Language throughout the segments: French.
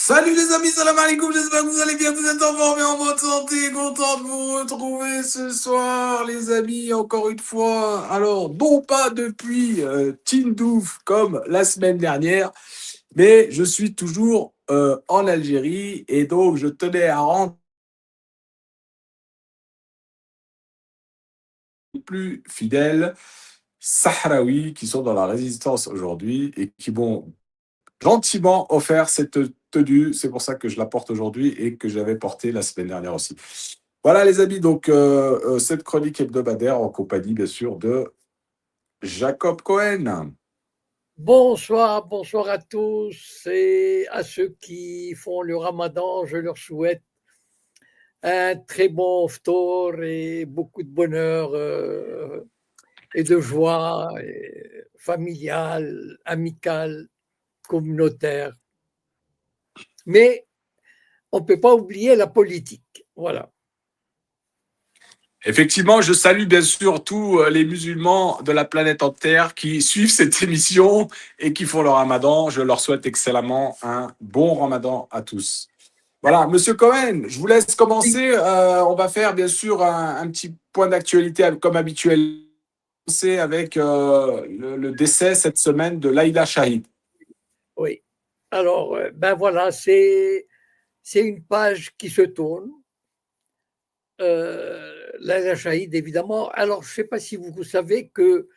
Salut les amis, salam alaikum, j'espère que vous allez bien, vous êtes en forme et en bonne santé, content de vous retrouver ce soir les amis, encore une fois. Alors, non pas depuis Tindouf comme la semaine dernière, mais je suis toujours en Algérie et donc je tenais à rendre les plus fidèles Sahraouis qui sont dans la résistance aujourd'hui et qui m'ont gentiment offert cette tenue. C'est pour ça que je la porte aujourd'hui et que j'avais porté la semaine dernière aussi. Voilà les amis, donc cette chronique hebdomadaire en compagnie bien sûr de Jacob Cohen. Bonsoir, bonsoir à tous et à ceux qui font le ramadan. Je leur souhaite un très bon ftour et beaucoup de bonheur et de joie familiale, amicale, communautaire. Mais on ne peut pas oublier la politique. Voilà. Effectivement, je salue bien sûr tous les musulmans de la planète entière qui suivent cette émission et qui font le ramadan. Je leur souhaite excellemment un bon ramadan à tous. Voilà, Monsieur Cohen, je vous laisse Oui, commencer. On va faire bien sûr un petit point d'actualité comme habituel. Commencer avec le décès cette semaine de Laïla Shahid. oui. Alors, ben voilà, c'est une page qui se tourne. Laila Shahid, évidemment. Alors, je ne sais pas si vous savez que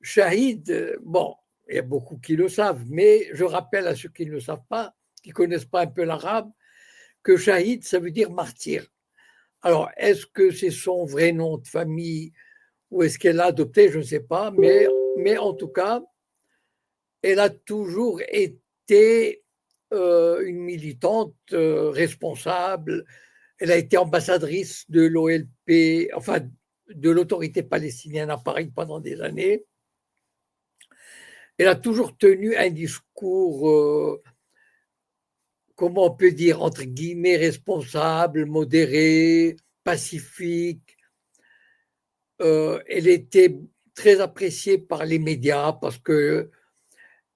Shahid, bon, il y a beaucoup qui le savent, mais je rappelle à ceux qui ne le savent pas, qui ne connaissent pas un peu l'arabe, que Shahid, ça veut dire martyr. Alors, est-ce que c'est son vrai nom de famille ou est-ce qu'elle l'a adopté? Je ne sais pas, mais en tout cas, elle a toujours été une militante responsable. Elle a été ambassadrice de l'OLP, enfin de l'autorité palestinienne à Paris pendant des années. Elle a toujours tenu un discours, comment on peut dire, entre guillemets, responsable, modéré, pacifique. Elle était très appréciée par les médias parce que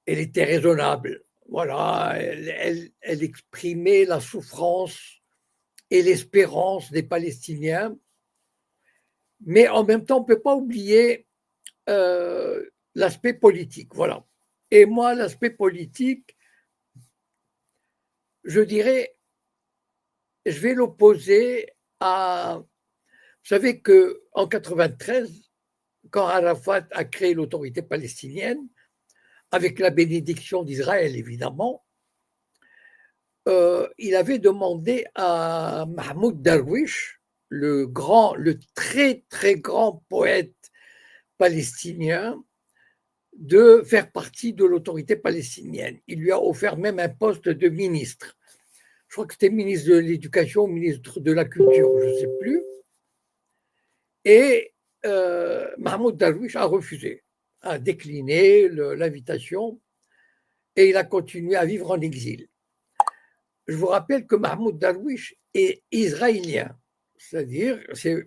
elle était raisonnable. Voilà, elle exprimait la souffrance et l'espérance des Palestiniens, mais en même temps, on ne peut pas oublier l'aspect politique. Voilà. Et moi, l'aspect politique, je dirais, je vais l'opposer à. Vous savez qu'en 93, quand Arafat a créé l'autorité palestinienne, avec la bénédiction d'Israël évidemment, il avait demandé à Mahmoud Darwish, le très très grand poète palestinien, de faire partie de l'autorité palestinienne. Il lui a offert même un poste de ministre. Je crois que c'était ministre de l'Éducation, ministre de la Culture, je ne sais plus. Et Mahmoud Darwish a refusé, a décliné l'invitation et il a continué à vivre en exil. Je vous rappelle que Mahmoud Darwish est israélien, c'est-à-dire, je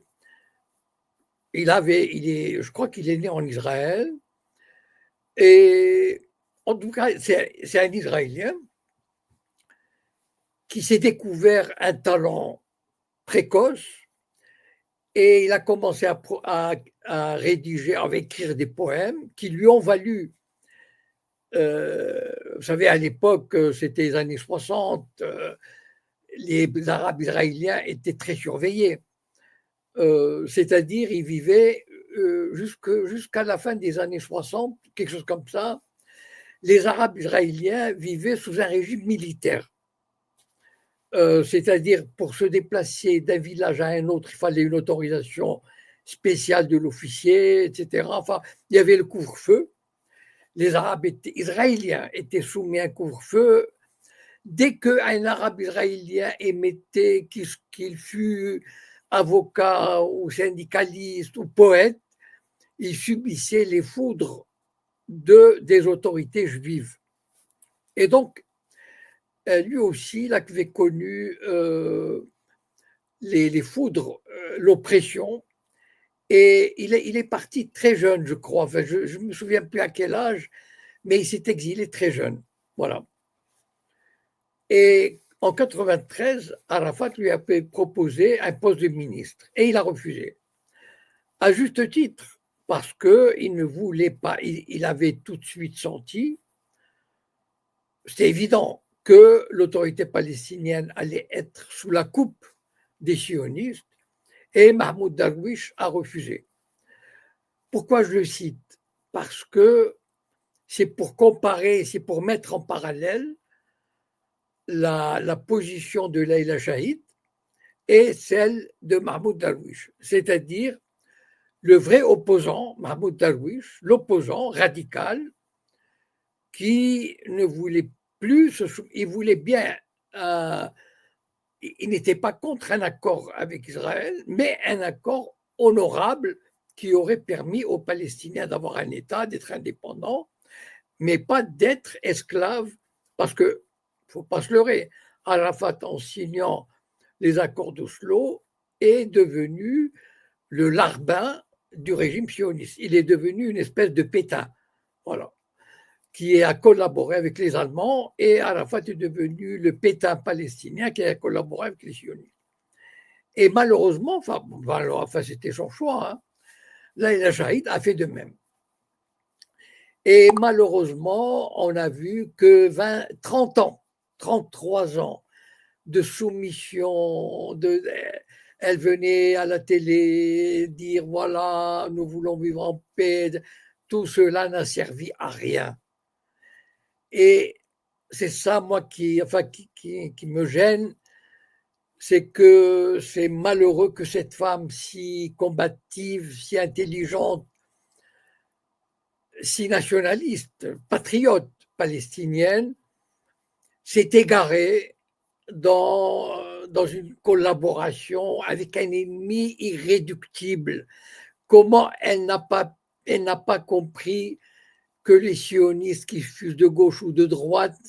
crois qu'il est né en Israël et en tout cas, c'est un Israélien qui s'est découvert un talent précoce et il a commencé à rédiger, à écrire des poèmes qui lui ont valu. Vous savez, à l'époque, c'était les années 60, les Arabes israéliens étaient très surveillés. C'est-à-dire, ils vivaient jusqu'à la fin des années 60, quelque chose comme ça. Les Arabes israéliens vivaient sous un régime militaire. C'est-à-dire, pour se déplacer d'un village à un autre, il fallait une autorisation spéciale de l'officier, etc. Enfin, il y avait le couvre-feu. Les Arabes israéliens étaient soumis à un couvre-feu. Dès qu'un Arabe israélien émettait qu'il fût avocat ou syndicaliste ou poète, il subissait les foudres des autorités juives. Et donc, lui aussi, il avait connu les foudres, l'oppression, et il est parti très jeune, je crois. Enfin, je ne me souviens plus à quel âge, mais il s'est exilé très jeune. Voilà. Et En 93, Arafat lui avait proposé un poste de ministre et il a refusé. À juste titre, parce qu'il ne voulait pas, il avait tout de suite senti, c'était évident que l'autorité palestinienne allait être sous la coupe des sionistes et Mahmoud Darwish a refusé. Pourquoi je le cite? Parce que c'est pour comparer, c'est pour mettre en parallèle la position de Leïla Shahid et celle de Mahmoud Darwish, c'est-à-dire le vrai opposant, Mahmoud Darwish, l'opposant radical qui ne voulait plus, il voulait bien, il n'était pas contre un accord avec Israël, mais un accord honorable qui aurait permis aux Palestiniens d'avoir un État, d'être indépendants, mais pas d'être esclaves, parce que, il ne faut pas se leurrer, Arafat, en signant les accords d'Oslo, est devenu le larbin du régime sioniste. Il est devenu une espèce de Pétain, voilà, qui a collaboré avec les Allemands, et Arafat est devenu le Pétain palestinien qui a collaboré avec les sionistes. Et malheureusement, enfin c'était son choix, hein, Leïla Shahid a fait de même. Et malheureusement, on a vu que 30 ans, 33 ans de soumission, elle venait à la télé dire voilà, nous voulons vivre en paix, tout cela n'a servi à rien. Et c'est ça, moi, qui me gêne, c'est que c'est malheureux que cette femme si combative, si intelligente, si nationaliste, patriote palestinienne, s'est égarée dans une collaboration avec un ennemi irréductible. Comment elle n'a pas compris que les sionistes, qu'ils fussent de gauche ou de droite,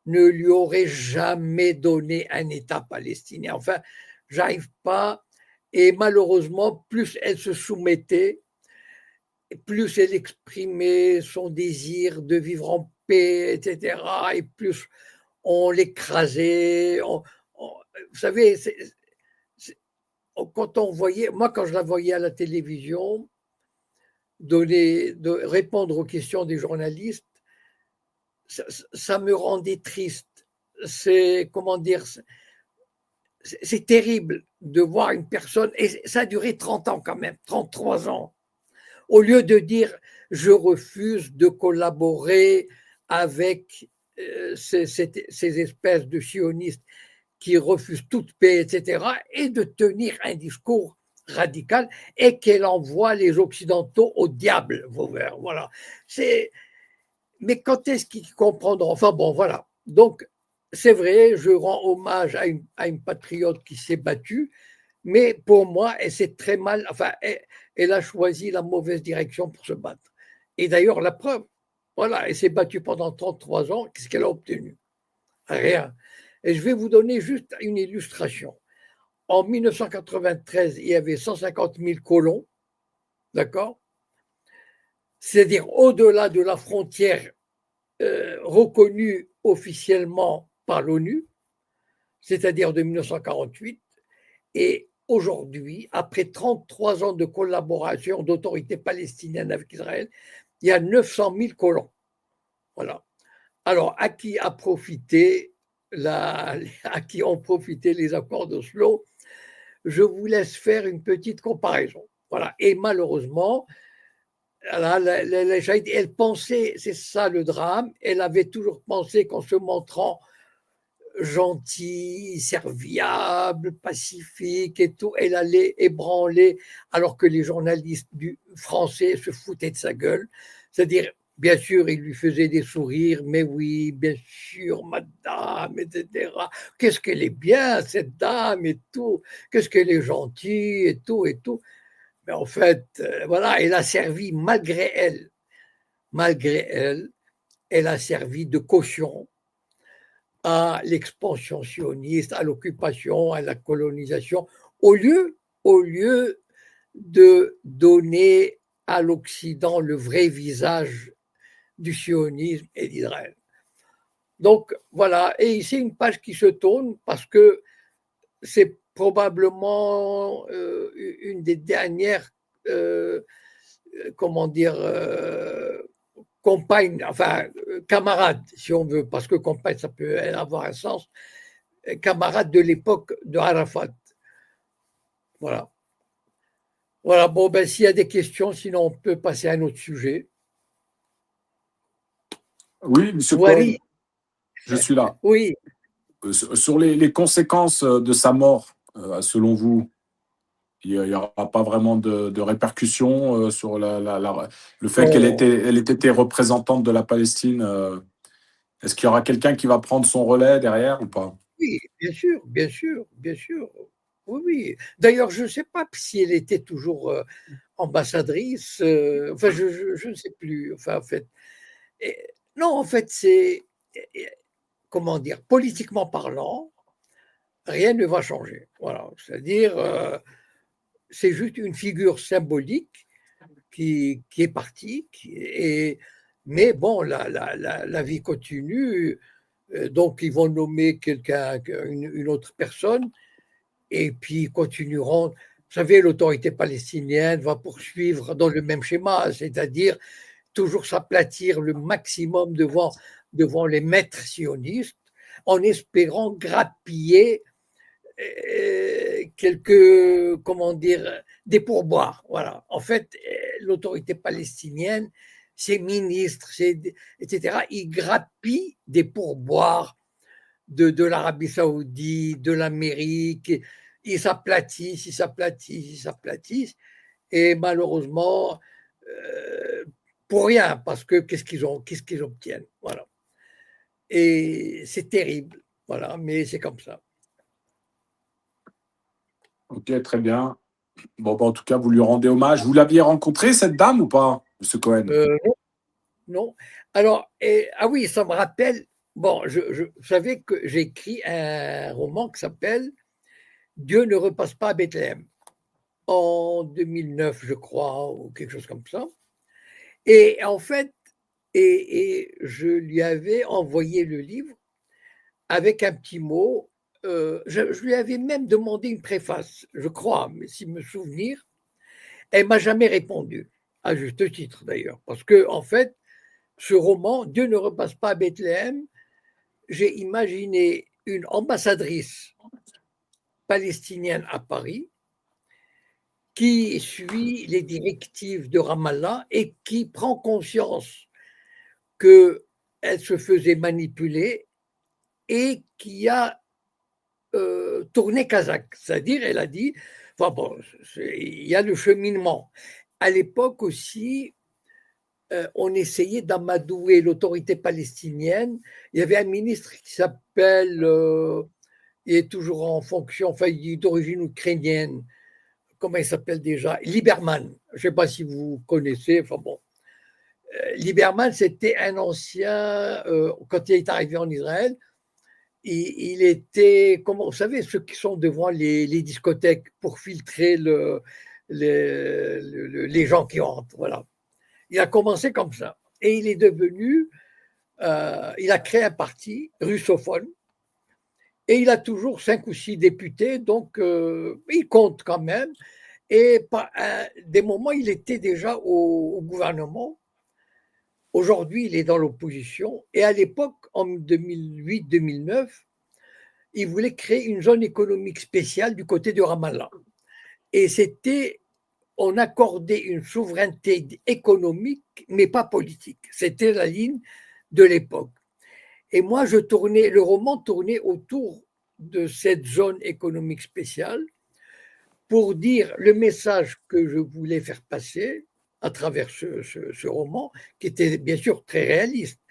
ne lui auraient jamais donné un État palestinien. Enfin, j'arrive pas. Et malheureusement, plus elle se soumettait, plus elle exprimait son désir de vivre en paix, etc., et plus on l'écrasait. Vous savez, quand on voyait, moi quand je la voyais à la télévision, répondre aux questions des journalistes, ça me rendait triste. C'est, comment dire, c'est terrible de voir une personne, et ça a duré 30 ans quand même, 33 ans, au lieu de dire je refuse de collaborer avec ces espèces de sionistes qui refusent toute paix, etc., et de tenir un discours radical et qu'elle envoie les Occidentaux au diable, voilà. Mais quand est-ce qu'ils comprendront? Enfin bon, voilà. Donc, c'est vrai, je rends hommage à une patriote qui s'est battue, mais pour moi, elle s'est très mal, enfin, elle a choisi la mauvaise direction pour se battre. Et d'ailleurs, la preuve, voilà, elle s'est battue pendant 33 ans, qu'est-ce qu'elle a obtenu? Rien. Et je vais vous donner juste une illustration. En 1993, il y avait 150 000 colons, d'accord? C'est-à-dire au-delà de la frontière reconnue officiellement par l'ONU, c'est-à-dire de 1948. Et aujourd'hui, après 33 ans de collaboration d'autorités palestiniennes avec Israël, il y a 900 000 colons. Voilà. Alors, à qui ont profité les accords d'Oslo? Je vous laisse faire une petite comparaison. Voilà. Et malheureusement, elle pensait, c'est ça le drame, elle avait toujours pensé qu'en se montrant gentille, serviable, pacifique et tout, elle allait ébranler, alors que les journalistes français se foutaient de sa gueule. C'est-à-dire, bien sûr, il lui faisait des sourires, mais oui, bien sûr, madame, etc. Qu'est-ce qu'elle est bien, cette dame, et tout. Qu'est-ce qu'elle est gentille, et tout, et tout. Mais en fait, voilà, elle a servi, malgré elle a servi de caution à l'expansion sioniste, à l'occupation, à la colonisation, au lieu de donner à l'Occident le vrai visage du sionisme et d'Israël. Donc voilà, et c'est une page qui se tourne parce que c'est probablement une des dernières, comment dire, compagnes, enfin camarades, si on veut, parce que compagne, ça peut avoir un sens, camarades de l'époque de Arafat. Voilà. Voilà, bon, ben, s'il y a des questions, sinon on peut passer à un autre sujet. Oui, Monsieur Cohen, Wari, je suis là. oui, Sur les conséquences de sa mort, selon vous, il n'y aura pas vraiment de répercussions sur le fait qu'elle bon, elle ait été représentante de la Palestine. Est-ce qu'il y aura quelqu'un qui va prendre son relais derrière ou pas? oui, bien sûr, bien sûr, bien sûr. Oui, oui. D'ailleurs, je ne sais pas si elle était toujours ambassadrice. Enfin, je ne sais plus. Enfin, en fait, et- non, en fait, c'est comment dire, politiquement parlant, rien ne va changer. Voilà, c'est-à-dire, c'est juste une figure symbolique qui est partie, mais bon, la vie continue. Donc, ils vont nommer quelqu'un, une autre personne, et puis ils continueront. Vous savez, l'autorité palestinienne va poursuivre dans le même schéma, c'est-à-dire toujours s'aplatir le maximum devant les maîtres sionistes, en espérant grappiller quelques, comment dire, des pourboires. Voilà. En fait, l'autorité palestinienne, ses ministres, etc., ils grappillent des pourboires de l'Arabie Saoudite, de l'Amérique. Ils s'aplatissent, ils s'aplatissent, ils s'aplatissent. Et malheureusement, pour rien, parce que qu'est-ce qu'ils obtiennent. Voilà. Et c'est terrible. Voilà, mais c'est comme ça. Ok, très bien. Bon, bah, en tout cas, vous lui rendez hommage. Vous l'aviez rencontrée, cette dame, ou pas, Monsieur Cohen? Non, non. Alors, ah oui, ça me rappelle. Bon, vous savez que j'ai écrit un roman qui s'appelle Dieu ne repasse pas à Bethléem en 2009, je crois, ou quelque chose comme ça. Et en fait, et je lui avais envoyé le livre avec un petit mot. Je lui avais même demandé une préface, je crois, mais si me souvenir, elle m'a jamais répondu, à juste titre d'ailleurs, parce que en fait, ce roman, Dieu ne repasse pas à Bethléem, j'ai imaginé une ambassadrice palestinienne à Paris qui suit les directives de Ramallah et qui prend conscience qu'elle se faisait manipuler et qui a tourné kazakh. C'est-à-dire, elle a dit, enfin bon, il y a le cheminement. À l'époque aussi, on essayait d'amadouer l'autorité palestinienne. Il y avait un ministre qui s'appelle, il est toujours en fonction, enfin, il est d'origine ukrainienne. Comment il s'appelle déjà? Lieberman. Je ne sais pas si vous connaissez. Enfin bon. Lieberman, c'était un ancien, quand il est arrivé en Israël, il était, comment vous savez, ceux qui sont devant les discothèques pour filtrer les gens qui entrent. Voilà. Il a commencé comme ça. Et il est devenu, il a créé un parti russophone. Et il a toujours 5 ou 6 députés, donc il compte quand même. Et par des moments, il était déjà au gouvernement. Aujourd'hui, il est dans l'opposition. Et à l'époque, en 2008-2009, il voulait créer une zone économique spéciale du côté de Ramallah. Et c'était, on accordait une souveraineté économique, mais pas politique. C'était la ligne de l'époque. Et moi, le roman tournait autour de cette zone économique spéciale pour dire le message que je voulais faire passer à travers ce roman, qui était bien sûr très réaliste.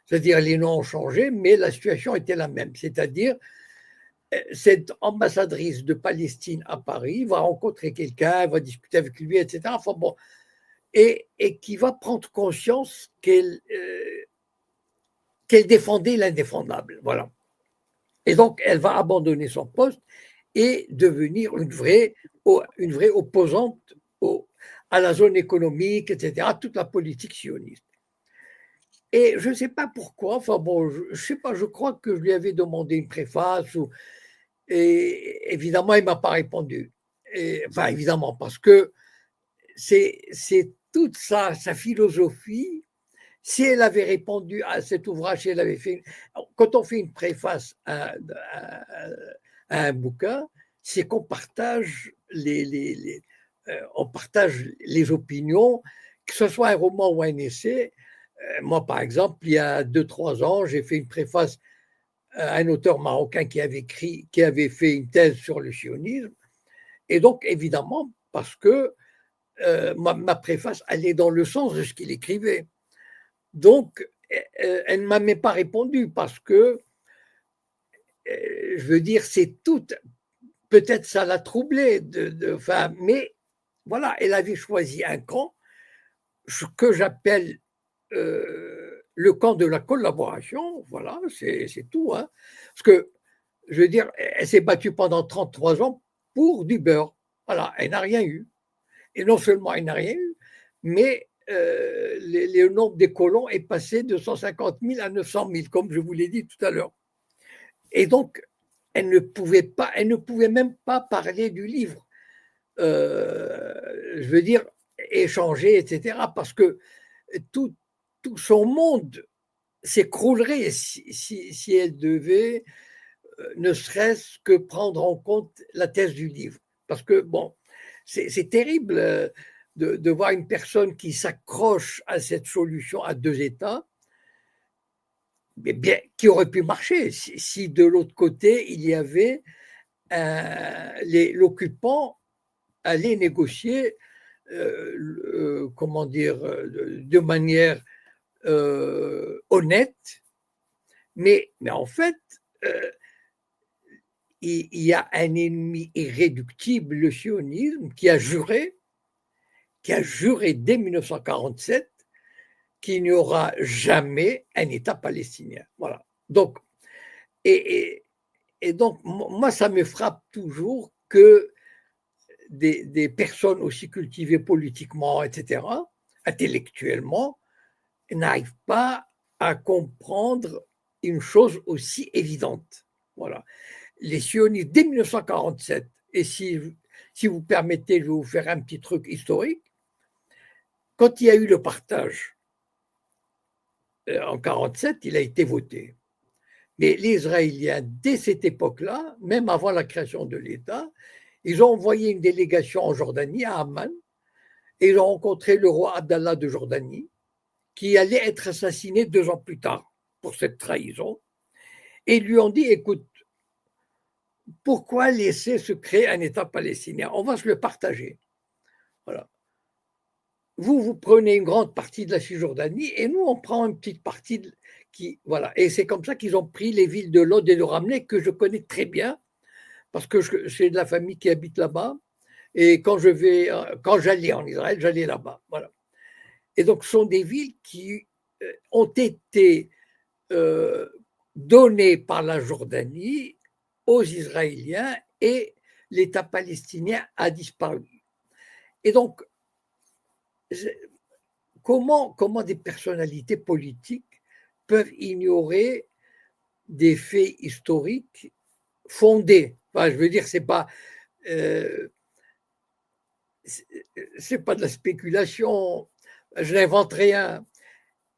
C'est-à-dire les noms ont changé, mais la situation était la même. C'est-à-dire, cette ambassadrice de Palestine à Paris va rencontrer quelqu'un, va discuter avec lui, etc. Enfin bon, et qui va prendre conscience qu'elle défendait l'indéfendable. Voilà. Et donc, elle va abandonner son poste et devenir une vraie opposante à la zone économique, etc., toute la politique sioniste. Et je ne sais pas pourquoi, enfin bon, je ne sais pas, je crois que je lui avais demandé une préface, et évidemment, il ne m'a pas répondu. Enfin, évidemment, parce que c'est toute sa philosophie. Si elle avait répondu à cet ouvrage, si elle avait fait. Quand on fait une préface à un bouquin, c'est qu'on partage on partage les opinions, que ce soit un roman ou un essai. Moi, par exemple, il y a 2-3 ans, j'ai fait une préface à un auteur marocain qui avait fait une thèse sur le sionisme. Et donc, évidemment, parce que ma préface allait dans le sens de ce qu'il écrivait. Donc, elle ne m'a même pas répondu parce que, je veux dire, c'est tout. Peut-être ça l'a troublée, mais voilà, elle avait choisi un camp, ce que j'appelle le camp de la collaboration. Voilà, c'est tout. Hein. Parce que, je veux dire, elle s'est battue pendant 33 ans pour du beurre. Voilà, elle n'a rien eu. Et non seulement elle n'a rien eu, mais le nombre des colons est passé de 150 000 à 900 000, comme je vous l'ai dit tout à l'heure. Et donc, elle ne pouvait même pas parler du livre. Je veux dire, échanger, etc. Parce que tout son monde s'écroulerait si elle devait ne serait-ce que prendre en compte la thèse du livre. Parce que, bon, c'est terrible de voir une personne qui s'accroche à cette solution à deux États, mais bien, qui aurait pu marcher si de l'autre côté, il y avait l'occupant allait négocier, comment dire, de manière honnête, mais en fait, il y a un ennemi irréductible, le sionisme, qui a juré dès 1947 qu'il n'y aura jamais un État palestinien. Voilà. Donc, et donc, moi, ça me frappe toujours que des personnes aussi cultivées politiquement, etc., intellectuellement, n'arrivent pas à comprendre une chose aussi évidente. Voilà. Les sionistes, dès 1947, et si vous permettez, je vais vous faire un petit truc historique, quand il y a eu le partage en 1947, il a été voté. Mais les Israéliens, dès cette époque-là, même avant la création de l'État, ils ont envoyé une délégation en Jordanie, à Amman, et ils ont rencontré le roi Abdallah de Jordanie, qui allait être assassiné 2 ans plus tard pour cette trahison. Et ils lui ont dit, écoute, pourquoi laisser se créer un État palestinien? On va se le partager. Voilà. Vous prenez une grande partie de la Cisjordanie et nous, on prend une petite partie voilà. Et c'est comme ça qu'ils ont pris les villes de Lod et de Ramleh, que je connais très bien, parce que j'ai de la famille qui habite là-bas. Et quand j'allais en Israël, j'allais là-bas. Voilà. Et donc, ce sont des villes qui ont été données par la Jordanie aux Israéliens, et l'État palestinien a disparu. Et donc, comment des personnalités politiques peuvent ignorer des faits historiques fondés? Enfin, je veux dire, c'est pas de la spéculation, je n'invente rien.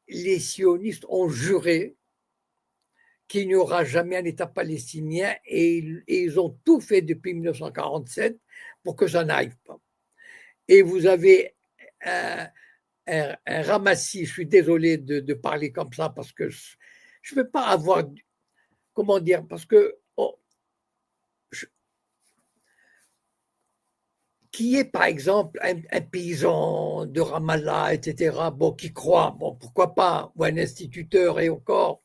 Les sionistes ont juré qu'il n'y aura jamais un État palestinien, et ils ont tout fait depuis 1947 pour que ça n'arrive pas. Et vous avez un ramassis, je suis désolé de parler comme ça, parce que je ne peux pas avoir, comment dire, parce que qui est par exemple un paysan de Ramallah, etc., bon, qui croit, bon, pourquoi pas, ou un instituteur et encore,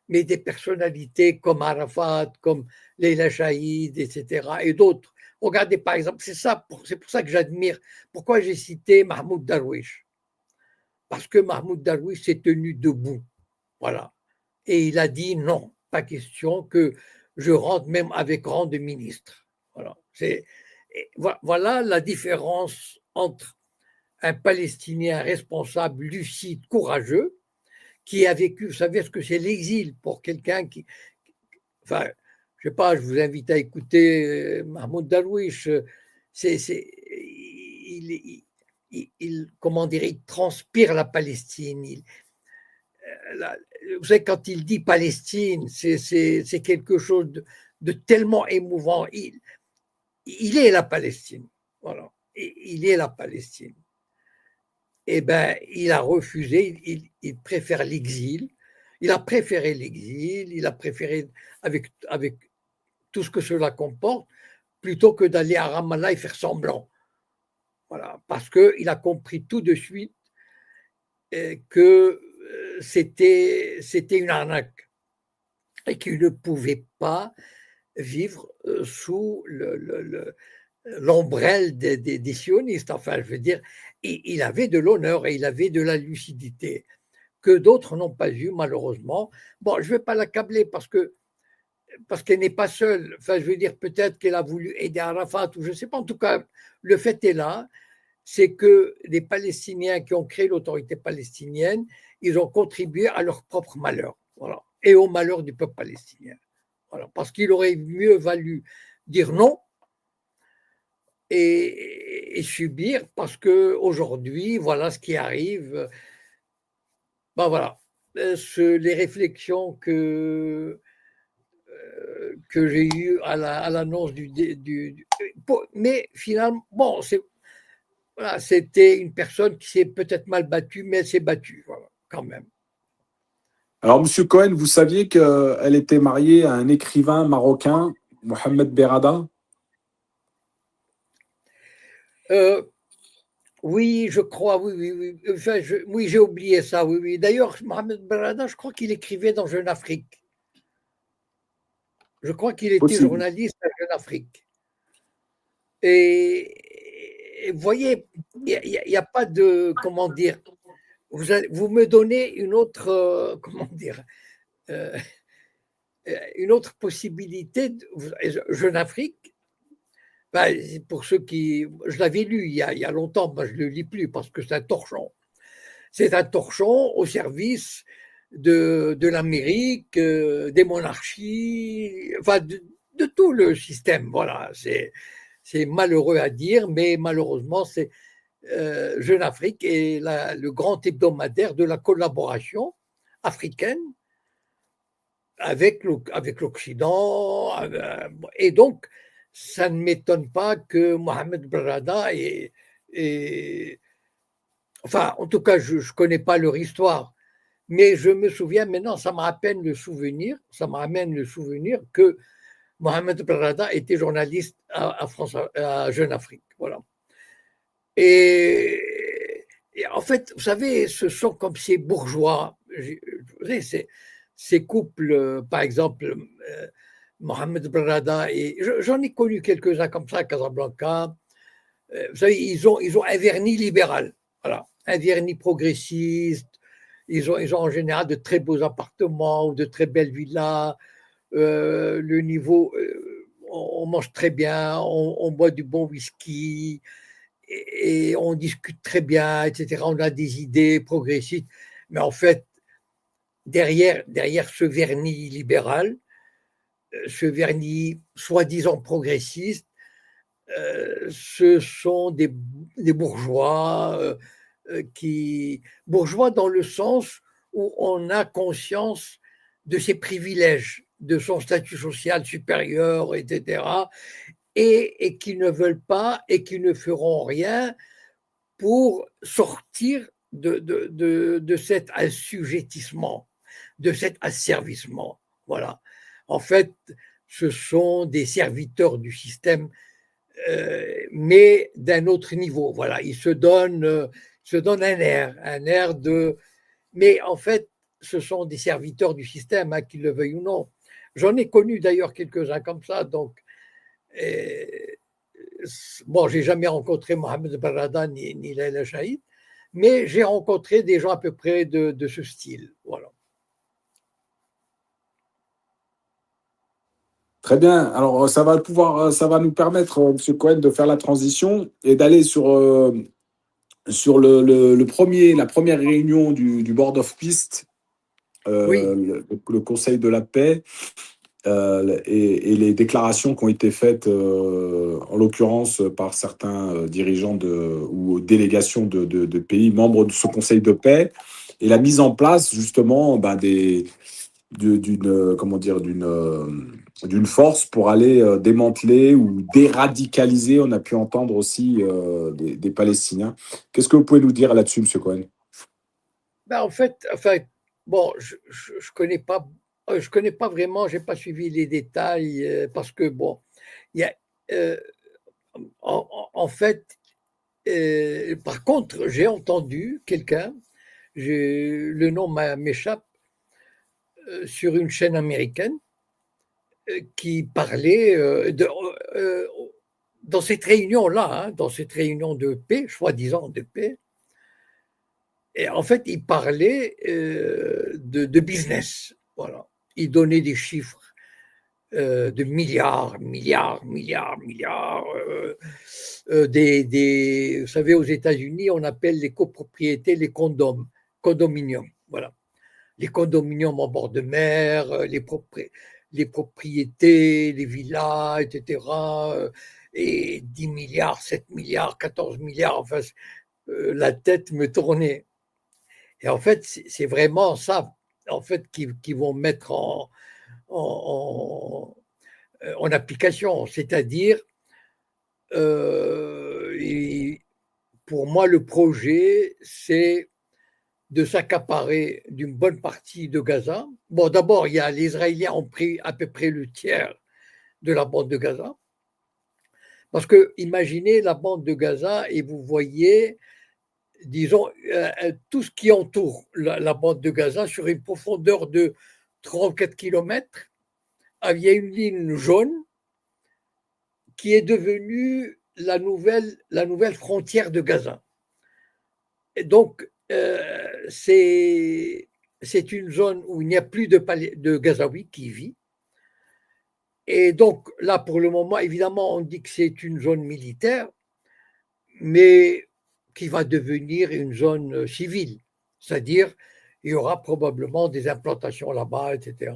mais des personnalités comme Arafat, comme Leila Chaïd, etc., et d'autres. Regardez par exemple, c'est pour ça que j'admire, pourquoi j'ai cité Mahmoud Darwish. Parce que Mahmoud Darwish s'est tenu debout, voilà. Et il a dit non, pas question que je rentre même avec rang de ministre. Voilà. Voilà la différence entre un Palestinien responsable, lucide, courageux, qui a vécu, vous savez ce que c'est l'exil pour quelqu'un qui, enfin, je sais pas, je vous invite à écouter Mahmoud Darwish. Comment dire, il transpire la Palestine. Vous savez, quand il dit Palestine, c'est quelque chose de tellement émouvant. Il est la Palestine. Voilà. Il est la Palestine. Eh bien, il a refusé, il préfère l'exil. Il a préféré l'exil, il a préféré, avec tout ce que cela comporte, plutôt que d'aller à Ramallah et faire semblant. Voilà, parce qu'il a compris tout de suite que c'était une arnaque et qu'il ne pouvait pas vivre sous l'ombrelle des sionistes. Enfin, je veux dire, il avait de l'honneur et il avait de la lucidité que d'autres n'ont pas eu, malheureusement. Bon, je ne vais pas l'accabler parce qu'elle n'est pas seule. Enfin, je veux dire, peut-être qu'elle a voulu aider Arafat ou je ne sais pas. En tout cas, le fait est là, c'est que les Palestiniens qui ont créé l'autorité palestinienne, ils ont contribué à leur propre malheur, voilà, et au malheur du peuple palestinien. Voilà, parce qu'il aurait mieux valu dire non et subir, parce qu'aujourd'hui, voilà ce qui arrive. Ben voilà, les réflexions que j'ai eues à l'annonce mais finalement, bon, voilà, c'était une personne qui s'est peut-être mal battue, mais elle s'est battue, voilà, quand même. Alors, Monsieur Cohen, vous saviez qu'elle était mariée à un écrivain marocain, Mohamed Berrada? Oui, je crois, oui, oui, oui. Enfin, oui, j'ai oublié ça, oui, oui. D'ailleurs, Mohamed Berrada, je crois qu'il écrivait dans Jeune Afrique. Je crois qu'il était Possible. journaliste à Jeune Afrique. Et vous voyez, il n'y a pas de, comment dire, vous me donnez une autre, comment dire, une autre possibilité. Jeune Afrique, ben, pour ceux qui, je l'avais lu il y a longtemps, moi je ne le lis plus parce que c'est un torchon. C'est un torchon au service de l'Amérique, des monarchies, enfin de tout le système. Voilà, c'est malheureux à dire, mais malheureusement, c'est Jeune Afrique est le grand hebdomadaire de la collaboration africaine avec l'Occident. Et donc, ça ne m'étonne pas que Mohamed Brada enfin, en tout cas, je ne connais pas leur histoire, mais je me souviens maintenant, ça me ramène le souvenir que Mohamed Brada était journaliste à Jeune Afrique. Voilà. Et en fait, vous savez, ce sont comme ces bourgeois, ces couples, par exemple, Mohamed Brada, et j'en ai connu quelques-uns comme ça à Casablanca. Vous savez, ils ont un vernis libéral, voilà, un vernis progressiste. Ils ont en général de très beaux appartements ou de très belles villas. Le niveau, on mange très bien, on boit du bon whisky et on discute très bien, etc. On a des idées progressistes. Mais en fait, derrière ce vernis libéral, ce vernis soi-disant progressiste, ce sont des bourgeois bourgeois dans le sens où on a conscience de ses privilèges, de son statut social supérieur, etc., et qui ne veulent pas et qui ne feront rien pour sortir de cet assujettissement, de cet asservissement. Voilà. En fait, ce sont des serviteurs du système, mais d'un autre niveau. Voilà, ils se donnent un air de. Mais en fait, ce sont des serviteurs du système, hein, qu'ils le veuillent ou non. J'en ai connu d'ailleurs quelques-uns comme ça, donc. Bon, j'ai jamais rencontré Mohamed Barada ni Laila Shahid, mais j'ai rencontré des gens à peu près de ce style. Voilà. Très bien. Alors, ça va nous permettre, Monsieur Cohen, de faire la transition et d'aller sur la première réunion du Board of Peace Oui, le Conseil de la paix et les déclarations qui ont été faites, en l'occurrence par certains dirigeants ou délégations de pays membres de ce Conseil de paix, et la mise en place justement comment dire, d'une force pour aller démanteler ou déradicaliser. On a pu entendre aussi des Palestiniens. Qu'est-ce que vous pouvez nous dire là-dessus, M. Cohen? ben, en fait, enfin, bon, je connais pas vraiment, j'ai pas suivi les détails parce que bon, il y a, euh, en fait, par contre, j'ai entendu quelqu'un, le nom m'échappe, sur une chaîne américaine qui parlait dans cette réunion-là, hein, dans cette réunion de paix, soi-disant de paix. Et en fait, il parlait de business. Voilà. Il donnait des chiffres de milliards, milliards, milliards, milliards. Vous savez, aux États-Unis, on appelle les copropriétés les condominiums. Voilà. Les condominiums en bord de mer, les propriétés, les villas, etc. Et 10 milliards, 7 milliards, 14 milliards. Enfin, la tête me tournait. Et en fait, c'est vraiment ça, en fait, qui vont mettre en, en application. C'est-à-dire, pour moi, le projet, c'est de s'accaparer d'une bonne partie de Gaza. Bon, d'abord, les Israéliens ont pris à peu près le tiers de la bande de Gaza. Parce que imaginez la bande de Gaza et vous voyez, disons, tout ce qui entoure la bande de Gaza sur une profondeur de 34 kilomètres. Il y a une ligne jaune qui est devenue la nouvelle frontière de Gaza. Et donc, c'est une zone où il n'y a plus de Gazaouis qui vit. Et donc, là, pour le moment, évidemment, on dit que c'est une zone militaire, mais qui va devenir une zone civile. C'est-à-dire, il y aura probablement des implantations là-bas, etc.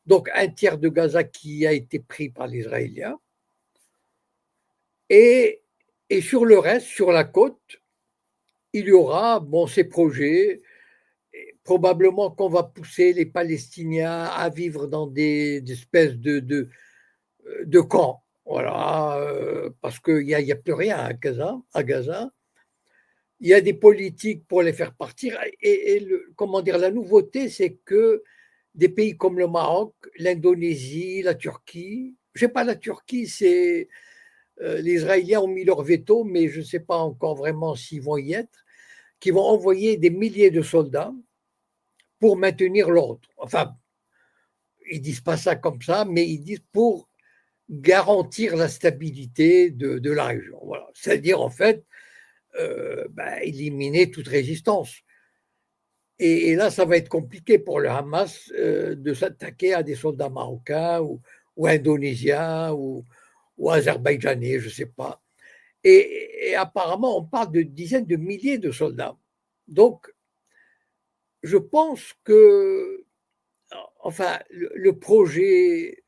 Donc, un tiers de Gaza qui a été pris par les Israéliens. Et, et sur le reste, sur la côte, il y aura ces projets. Probablement qu'on va pousser les Palestiniens à vivre dans des espèces de camps. Voilà, parce qu'il n'y a plus rien à Gaza. Il y a des politiques pour les faire partir. Et comment dire, la nouveauté, c'est que des pays comme le Maroc, l'Indonésie, la Turquie, je ne sais pas, la Turquie, c'est les Israéliens ont mis leur veto, mais je ne sais pas encore vraiment s'ils vont y être, qui vont envoyer des milliers de soldats pour maintenir l'ordre. Enfin, ils disent pas ça comme ça, mais ils disent pour garantir la stabilité de la région. Voilà. C'est-à-dire, en fait, éliminer toute résistance. Et là, ça va être compliqué pour le Hamas de s'attaquer à des soldats marocains ou indonésiens ou azerbaïdjanais, je ne sais pas. Et apparemment, on parle de dizaines de milliers de soldats. Donc, je pense que, enfin, le projet,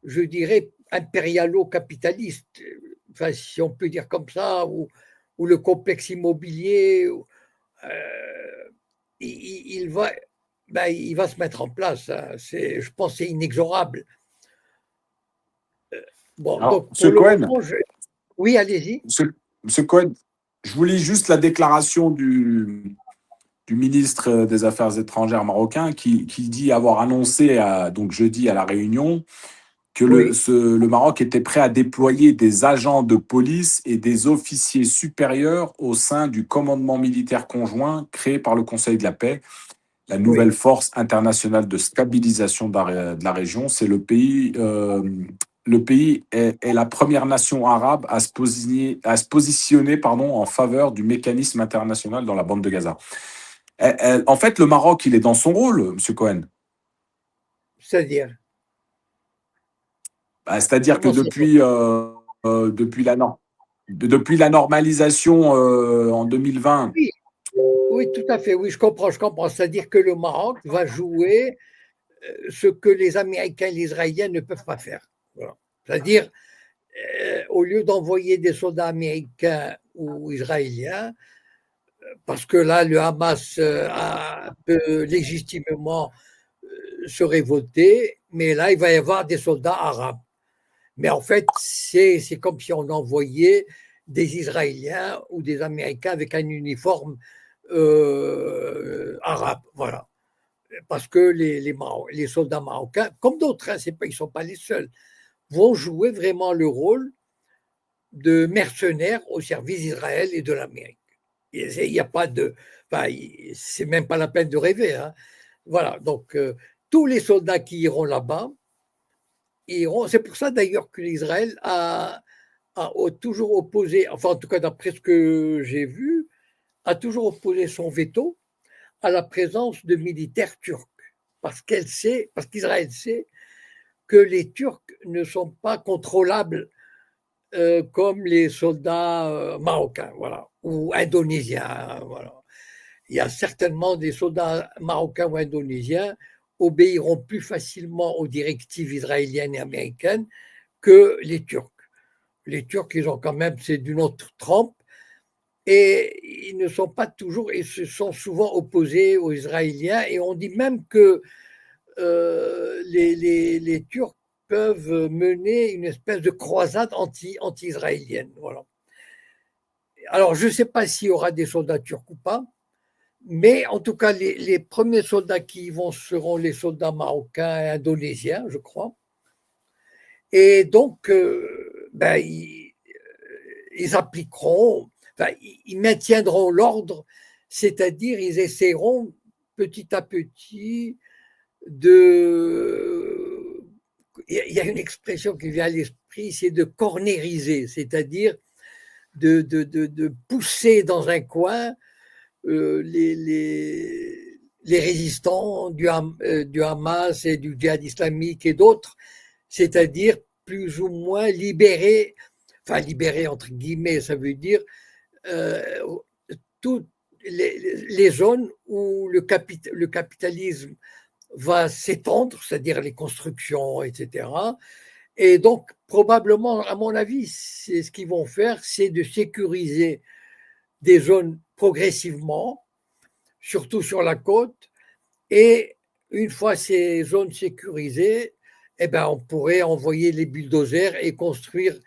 je dirais, impérialo-capitaliste, enfin, si on peut dire comme ça, ou le complexe immobilier, il va, il va se mettre en place. Hein. Je pense que c'est inexorable. Bon, Alors, donc M. pour le Cohen, moment, oui, allez-y. Monsieur Cohen, je vous lis juste la déclaration du ministre des Affaires étrangères marocain qui dit avoir annoncé donc jeudi à la Réunion que Oui, le Maroc était prêt à déployer des agents de police et des officiers supérieurs au sein du commandement militaire conjoint créé par le Conseil de la paix, la nouvelle oui. force internationale de stabilisation de la région. C'est le pays est la première nation arabe à se positionner en faveur du mécanisme international dans la bande de Gaza. En fait, le Maroc, il est dans son rôle, M. Cohen. C'est-à-dire, C'est-à-dire que comment ça va? depuis la normalisation en 2020, Oui, Oui, tout à fait, oui, je comprends, je comprends. C'est-à-dire que le Maroc va jouer ce que les Américains et les Israéliens ne peuvent pas faire. Voilà. C'est-à-dire, au lieu d'envoyer des soldats américains ou israéliens, parce que là, le Hamas peut légitimement se révolter, mais là, il va y avoir des soldats arabes. Mais en fait, c'est comme si on envoyait des Israéliens ou des Américains avec un uniforme arabe. Voilà. Parce que les soldats marocains, comme d'autres, hein, ils ne sont pas les seuls, vont jouer vraiment le rôle de mercenaires au service d'Israël et de l'Amérique. Il n'y a pas de. Enfin, c'est même pas la peine de rêver. Hein. Voilà. Donc, tous les soldats qui iront là-bas iront. C'est pour ça d'ailleurs que l'Israël a toujours opposé, enfin, en tout cas, d'après ce que j'ai vu, a toujours opposé son veto à la présence de militaires turcs. Parce qu'Israël sait que les Turcs ne sont pas contrôlables comme les soldats marocains, voilà, ou indonésiens, voilà. Il y a certainement des soldats marocains ou indonésiens obéiront plus facilement aux directives israéliennes et américaines que les Turcs. Les Turcs, ils ont quand même, c'est d'une autre trempe, et ils ne sont pas toujours, ils se sont souvent opposés aux Israéliens, et on dit même que les Turcs peuvent mener une espèce de croisade anti-israélienne. Voilà. Alors, je ne sais pas s'il y aura des soldats turcs ou pas, mais en tout cas, les premiers soldats qui y vont seront les soldats marocains et indonésiens, je crois. Et donc, ils appliqueront, enfin, ils maintiendront l'ordre, c'est-à-dire ils essaieront petit à petit de. Il y a une expression qui vient à l'esprit, c'est de cornériser, c'est-à-dire de pousser dans un coin les résistants du Hamas et du djihad islamique et d'autres, c'est-à-dire plus ou moins libérer, enfin libérer entre guillemets, ça veut dire euh, toutes les zones où le capitalisme va s'étendre, c'est-à-dire les constructions, etc. Et donc, probablement, à mon avis, c'est ce qu'ils vont faire, c'est de sécuriser des zones progressivement, surtout sur la côte. Et une fois ces zones sécurisées, eh ben, on pourrait envoyer les bulldozers et construire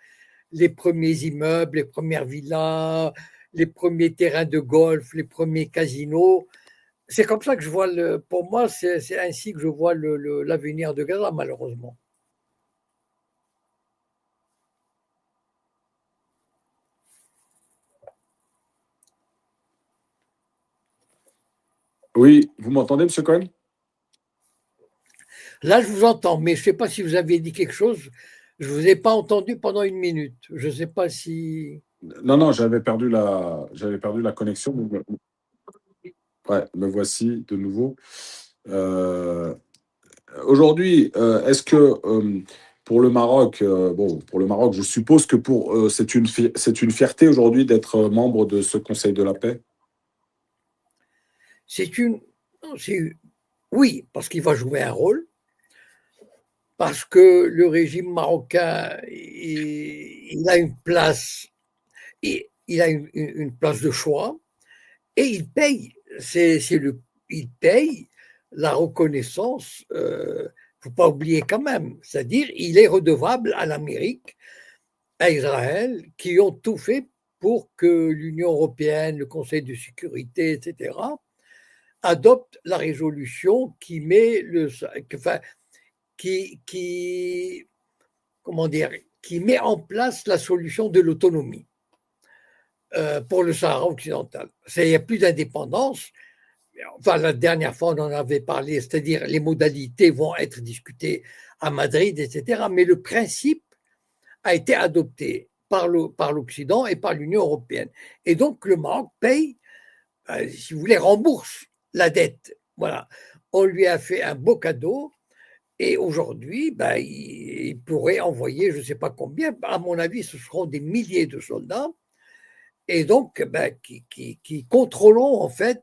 les premiers immeubles, les premières villas, les premiers terrains de golf, les premiers casinos. C'est comme ça que je vois, pour moi, c'est ainsi que je vois l'avenir de Gaza, malheureusement. Oui, vous m'entendez, Monsieur Cohen? Là, je vous entends, mais je ne sais pas si vous avez dit quelque chose. Je ne vous ai pas entendu pendant une minute. Je ne sais pas si. Non, non, j'avais perdu la connexion. Ouais, me voici de nouveau. Euh, Aujourd'hui, est-ce que pour le Maroc, bon, pour le Maroc, je suppose que c'est une fierté aujourd'hui d'être membre de ce Conseil de la paix. C'est une. Oui, parce qu'il va jouer un rôle, parce que le régime marocain, il a une place, il a une place de choix, et il paye. Il paye la reconnaissance. Il ne faut pas oublier quand même, c'est-à-dire il est redevable à l'Amérique, à Israël, qui ont tout fait pour que l'Union européenne, le Conseil de sécurité, etc., adopte la résolution qui met enfin, qui, comment dire, qui met en place la solution de l'autonomie pour le Sahara occidental. Il n'y a plus d'indépendance. Enfin, la dernière fois, on en avait parlé, c'est-à-dire les modalités vont être discutées à Madrid, etc. Mais le principe a été adopté par l'Occident et par l'Union européenne. Et donc, le Maroc paye, si vous voulez, rembourse la dette. Voilà. On lui a fait un beau cadeau. Et aujourd'hui, il pourrait envoyer, je ne sais pas combien, à mon avis, ce seront des milliers de soldats, et donc qui contrôleront en fait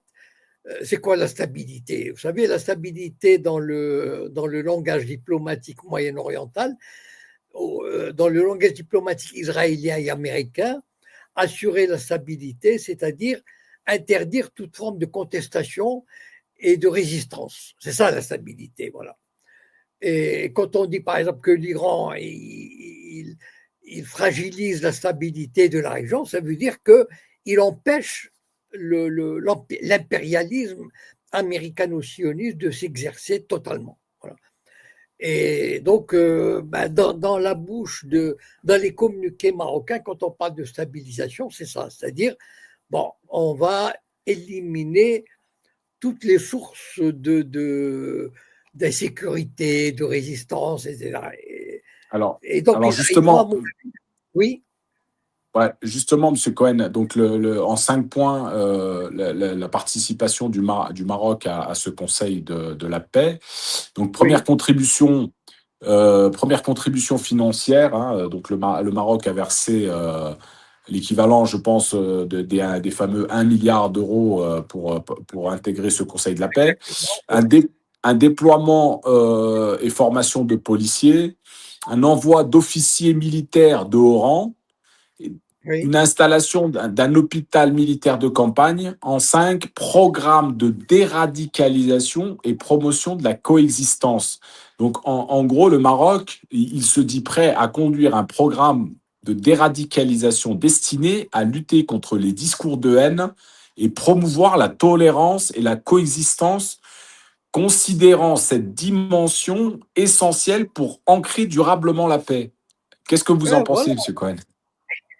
c'est quoi la stabilité? Vous savez, la stabilité dans le langage diplomatique moyen-oriental, dans le langage diplomatique israélien et américain, assurer la stabilité, c'est-à-dire interdire toute forme de contestation et de résistance. C'est ça la stabilité, voilà. Et quand on dit par exemple que l'Iran il fragilise la stabilité de la région, ça veut dire qu'il empêche l'impérialisme américano-sioniste de s'exercer totalement. Voilà. Et donc, dans la bouche dans les communiqués marocains, quand on parle de stabilisation, c'est ça, c'est-à-dire, bon, on va éliminer toutes les sources d'insécurité, de résistance, etc. Et donc, alors ils vont, justement, oui, ouais, justement, Monsieur Cohen, donc en 5 points, la participation du Maroc à ce Conseil de la paix. Donc oui, première contribution financière. Hein, donc le Maroc a versé l'équivalent, je pense, des fameux 1 milliard d'euros pour intégrer ce Conseil de la paix. exactement, Un, dé- un déploiement et formation de policiers, un envoi d'officiers militaires de haut rang, oui, une installation d'un hôpital militaire de campagne. En 5, programme de déradicalisation et promotion de la coexistence. Donc, en gros, le Maroc, il se dit prêt à conduire un programme de déradicalisation destiné à lutter contre les discours de haine et promouvoir la tolérance et la coexistence, considérant cette dimension essentielle pour ancrer durablement la paix. Qu'est-ce que vous en voilà. pensez, Monsieur Cohen?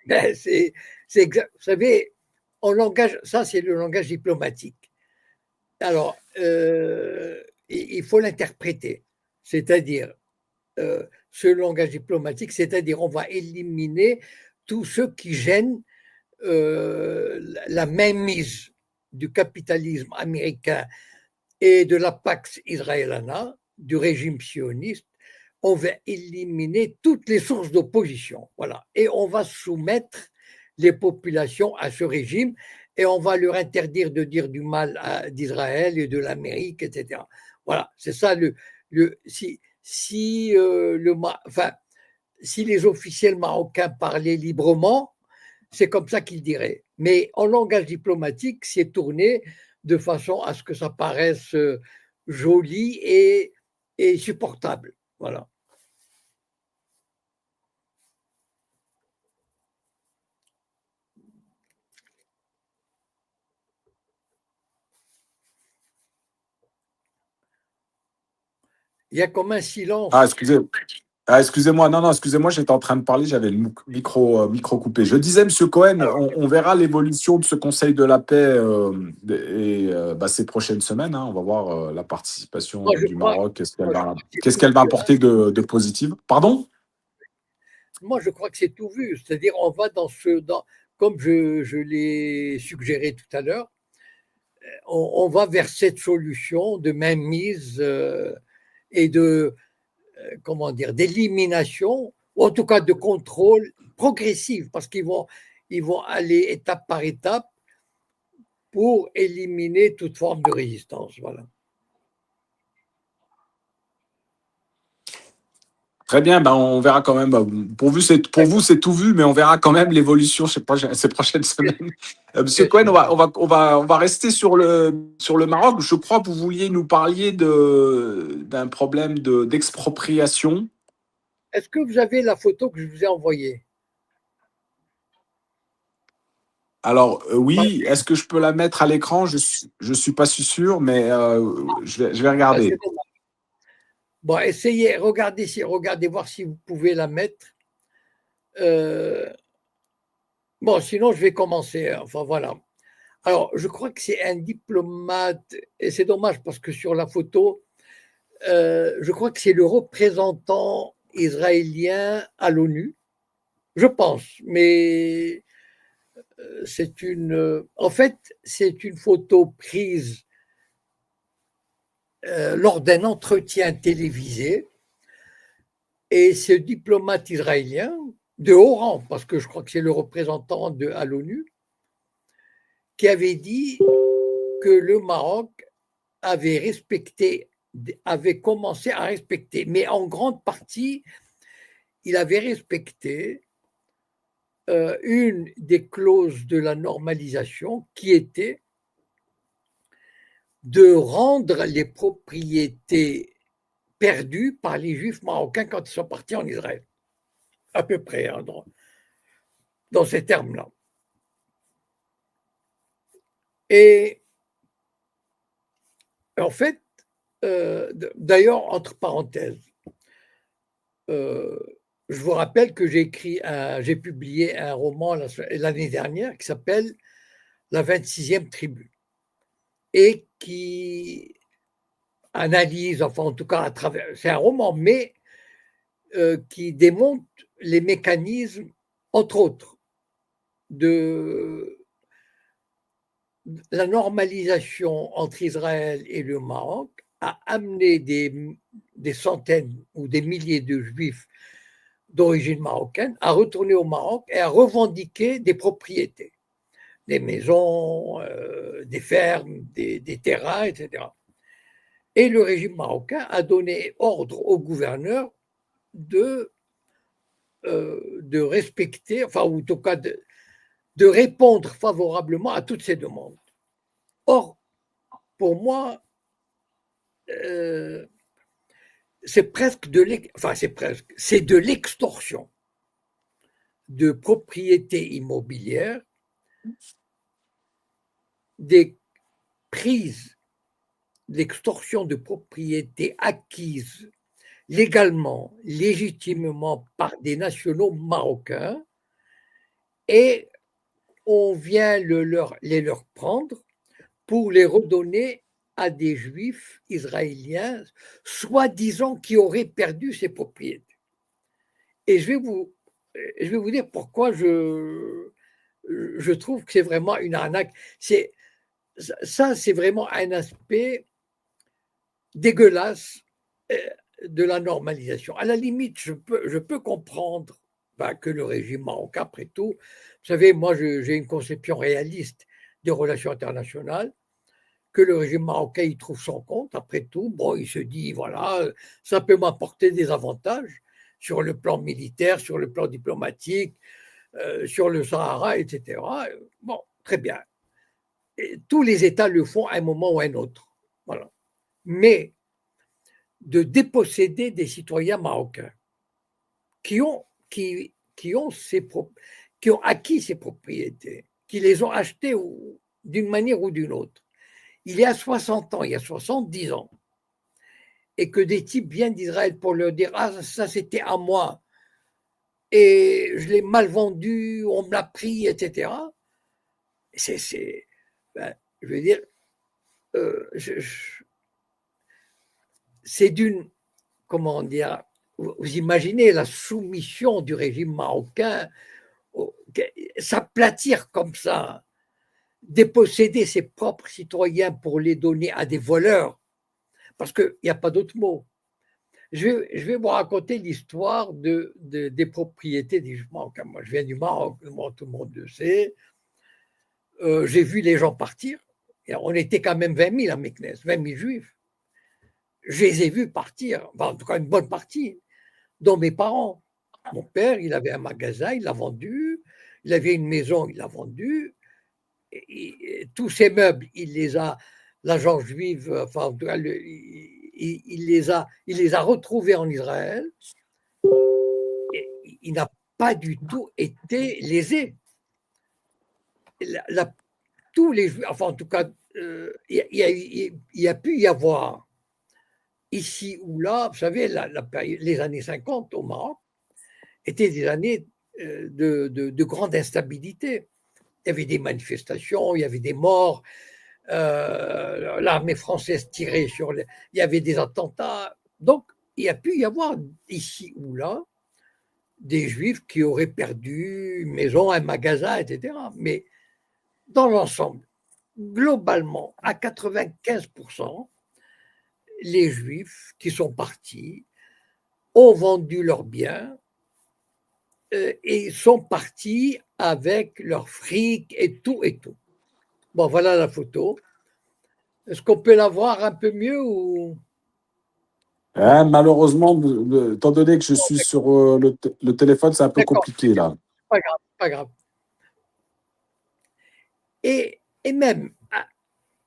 Ben, c'est exact. Vous savez, en langage, ça c'est le langage diplomatique. Alors, il faut l'interpréter, c'est-à-dire ce langage diplomatique, c'est-à-dire on va éliminer tous ceux qui gênent la mainmise du capitalisme américain et de la Pax Israelana, du régime sioniste. On va éliminer toutes les sources d'opposition, voilà, et on va soumettre les populations à ce régime et on va leur interdire de dire du mal d'Israël et de l'Amérique, etc. Voilà, c'est ça enfin, si les officiels marocains parlaient librement, c'est comme ça qu'ils diraient. Mais en langage diplomatique, c'est tourné de façon à ce que ça paraisse joli et supportable. Voilà. Il y a comme un Ah, silence. excusez-moi, non, non, excusez-moi, j'étais en train de parler, j'avais le micro coupé. Je disais, Monsieur Cohen, on verra l'évolution de ce Conseil de la paix ces prochaines semaines. Hein. On va voir la Moi, participation je du crois, Maroc, moi, je crois que c'est qu'est-ce tout qu'elle va vu, hein. apporter de positif. Pardon? Moi, je crois que c'est tout vu. C'est-à-dire, on va comme je l'ai suggéré tout à l'heure, on va vers cette solution de mainmise et comment dire, d'élimination, ou en tout cas de contrôle progressif, parce ils vont aller étape par étape pour éliminer toute forme de résistance. Voilà. Très bien, ben on verra quand même. Pour vous, D'accord. c'est tout vu, mais on verra quand même l'évolution ces prochaines semaines. Monsieur Bien Cohen, sûr. on va rester sur le Maroc. Je crois que vous vouliez nous parler d'un problème d'expropriation. Est-ce que vous avez la photo que je vous ai envoyée? Alors, oui, est-ce que je peux la mettre à l'écran? Je suis pas si sûr, mais je vais regarder. Bon, essayez, regardez voir si vous pouvez la mettre. Euh, bon, sinon, je vais commencer. Enfin, voilà. Alors, je crois que c'est un diplomate, et c'est dommage parce que sur la photo, je crois que c'est le représentant israélien à l'ONU, je pense, mais en fait, c'est une photo prise lors d'un entretien télévisé, et ce diplomate israélien de haut rang, parce que je crois que c'est le représentant à l'ONU, qui avait dit que le Maroc avait commencé à respecter, mais en grande partie, il avait respecté une des clauses de la normalisation qui était de rendre les propriétés perdues par les Juifs marocains quand ils sont partis en Israël, à peu près, hein, dans ces termes-là. Et en fait, d'ailleurs, entre parenthèses, je vous rappelle que j'ai publié un roman l'année dernière qui s'appelle La 26e tribu et qui analyse, enfin en tout cas à travers, c'est un roman, mais qui démontre les mécanismes, entre autres, de la normalisation entre Israël et le Maroc a amené des centaines ou des milliers de juifs d'origine marocaine à retourner au Maroc et à revendiquer des propriétés, des maisons, des fermes, des terrains, etc. Et le régime marocain a donné ordre au gouverneur de respecter, enfin, ou en tout cas de répondre favorablement à toutes ces demandes. Or, pour moi, c'est presque c'est de l'extorsion de propriétés immobilières, des prises d'extorsion de propriétés acquises légalement, légitimement par des nationaux marocains, et on vient les leur prendre pour les redonner à des juifs israéliens, soi-disant qui auraient perdu ces propriétés. Et je vais vous dire pourquoi je trouve que c'est vraiment une arnaque. Ça, c'est vraiment un aspect dégueulasse de la normalisation. À la limite, je peux comprendre que le régime marocain, après tout, vous savez, moi, j'ai une conception réaliste des relations internationales, que le régime marocain il trouve son compte, après tout, bon, il se dit, voilà, ça peut m'apporter des avantages sur le plan militaire, sur le plan diplomatique, sur le Sahara, etc. Bon, très bien. Et tous les États le font à un moment ou à un autre. Voilà. Mais de déposséder des citoyens marocains qui ont, qui ont acquis ces propriétés, qui les ont achetées d'une manière ou d'une autre, il y a 60 ans, il y a 70 ans, et que des types viennent d'Israël pour leur dire « Ah, ça c'était à moi, et je l'ai mal vendu, on me l'a pris, etc. » Je veux dire, c'est d'une, comment dire, vous imaginez la soumission du régime marocain, s'aplatir comme ça, déposséder ses propres citoyens pour les donner à des voleurs, parce qu'il n'y a pas d'autre mot. Je vais vous raconter l'histoire des propriétés des Juifs marocains. Moi, je viens du Maroc, tout le monde le sait. J'ai vu les gens partir. Et on était quand même 20 000 à Meknès, 20 000 Juifs. Je les ai vus partir, enfin, en tout cas une bonne partie, dont mes parents. Mon père, il avait un magasin, il l'a vendu. Il avait une maison, il l'a vendue. Et tous ces meubles, l'agent juif, enfin, en tout cas, il les a retrouvés en Israël. Et il n'a pas du tout été lésé. Tous les juifs, enfin, en tout cas, il y a pu y avoir ici ou là, vous savez, les années 50 au Maroc étaient des années de grande instabilité. Il y avait des manifestations, il y avait des morts, l'armée française tirait il y avait des attentats. Donc, il y a pu y avoir ici ou là des juifs qui auraient perdu une maison, un magasin, etc. Mais dans l'ensemble, globalement, à 95%, les juifs qui sont partis ont vendu leurs biens et sont partis avec leur fric et tout et tout. Bon, voilà la photo. Est-ce qu'on peut la voir un peu mieux ou... Hein, malheureusement, étant donné que je suis sur le téléphone, c'est un peu D'accord, compliqué là. pas grave, pas grave. Et même,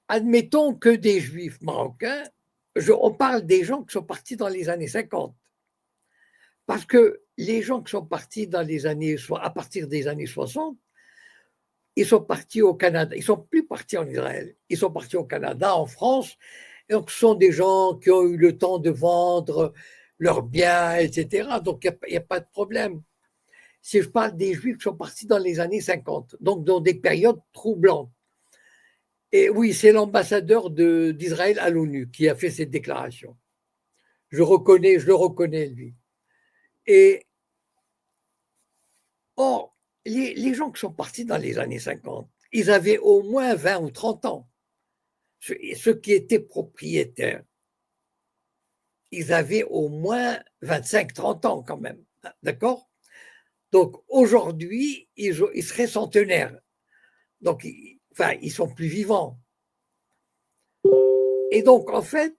admettons que des juifs marocains, on parle des gens qui sont partis dans les années 50. Parce que les gens qui sont partis dans les années, à partir des années 60, ils sont partis au Canada. Ils ne sont plus partis en Israël. Ils sont partis au Canada, en France. Et donc, ce sont des gens qui ont eu le temps de vendre leurs biens, etc. Donc, il n'y a pas de problème. Si je parle des Juifs qui sont partis dans les années 50, donc dans des périodes troublantes. Et oui, c'est l'ambassadeur d'Israël à l'ONU qui a fait cette déclaration. Je le reconnais, lui. Et or, les gens qui sont partis dans les années 50, ils avaient au moins 20 ou 30 ans. Ceux qui étaient propriétaires, ils avaient au moins 25-30 ans quand même. D'accord? Donc aujourd'hui, ils seraient centenaires. Donc, enfin, ils sont plus vivants. Et donc, en fait,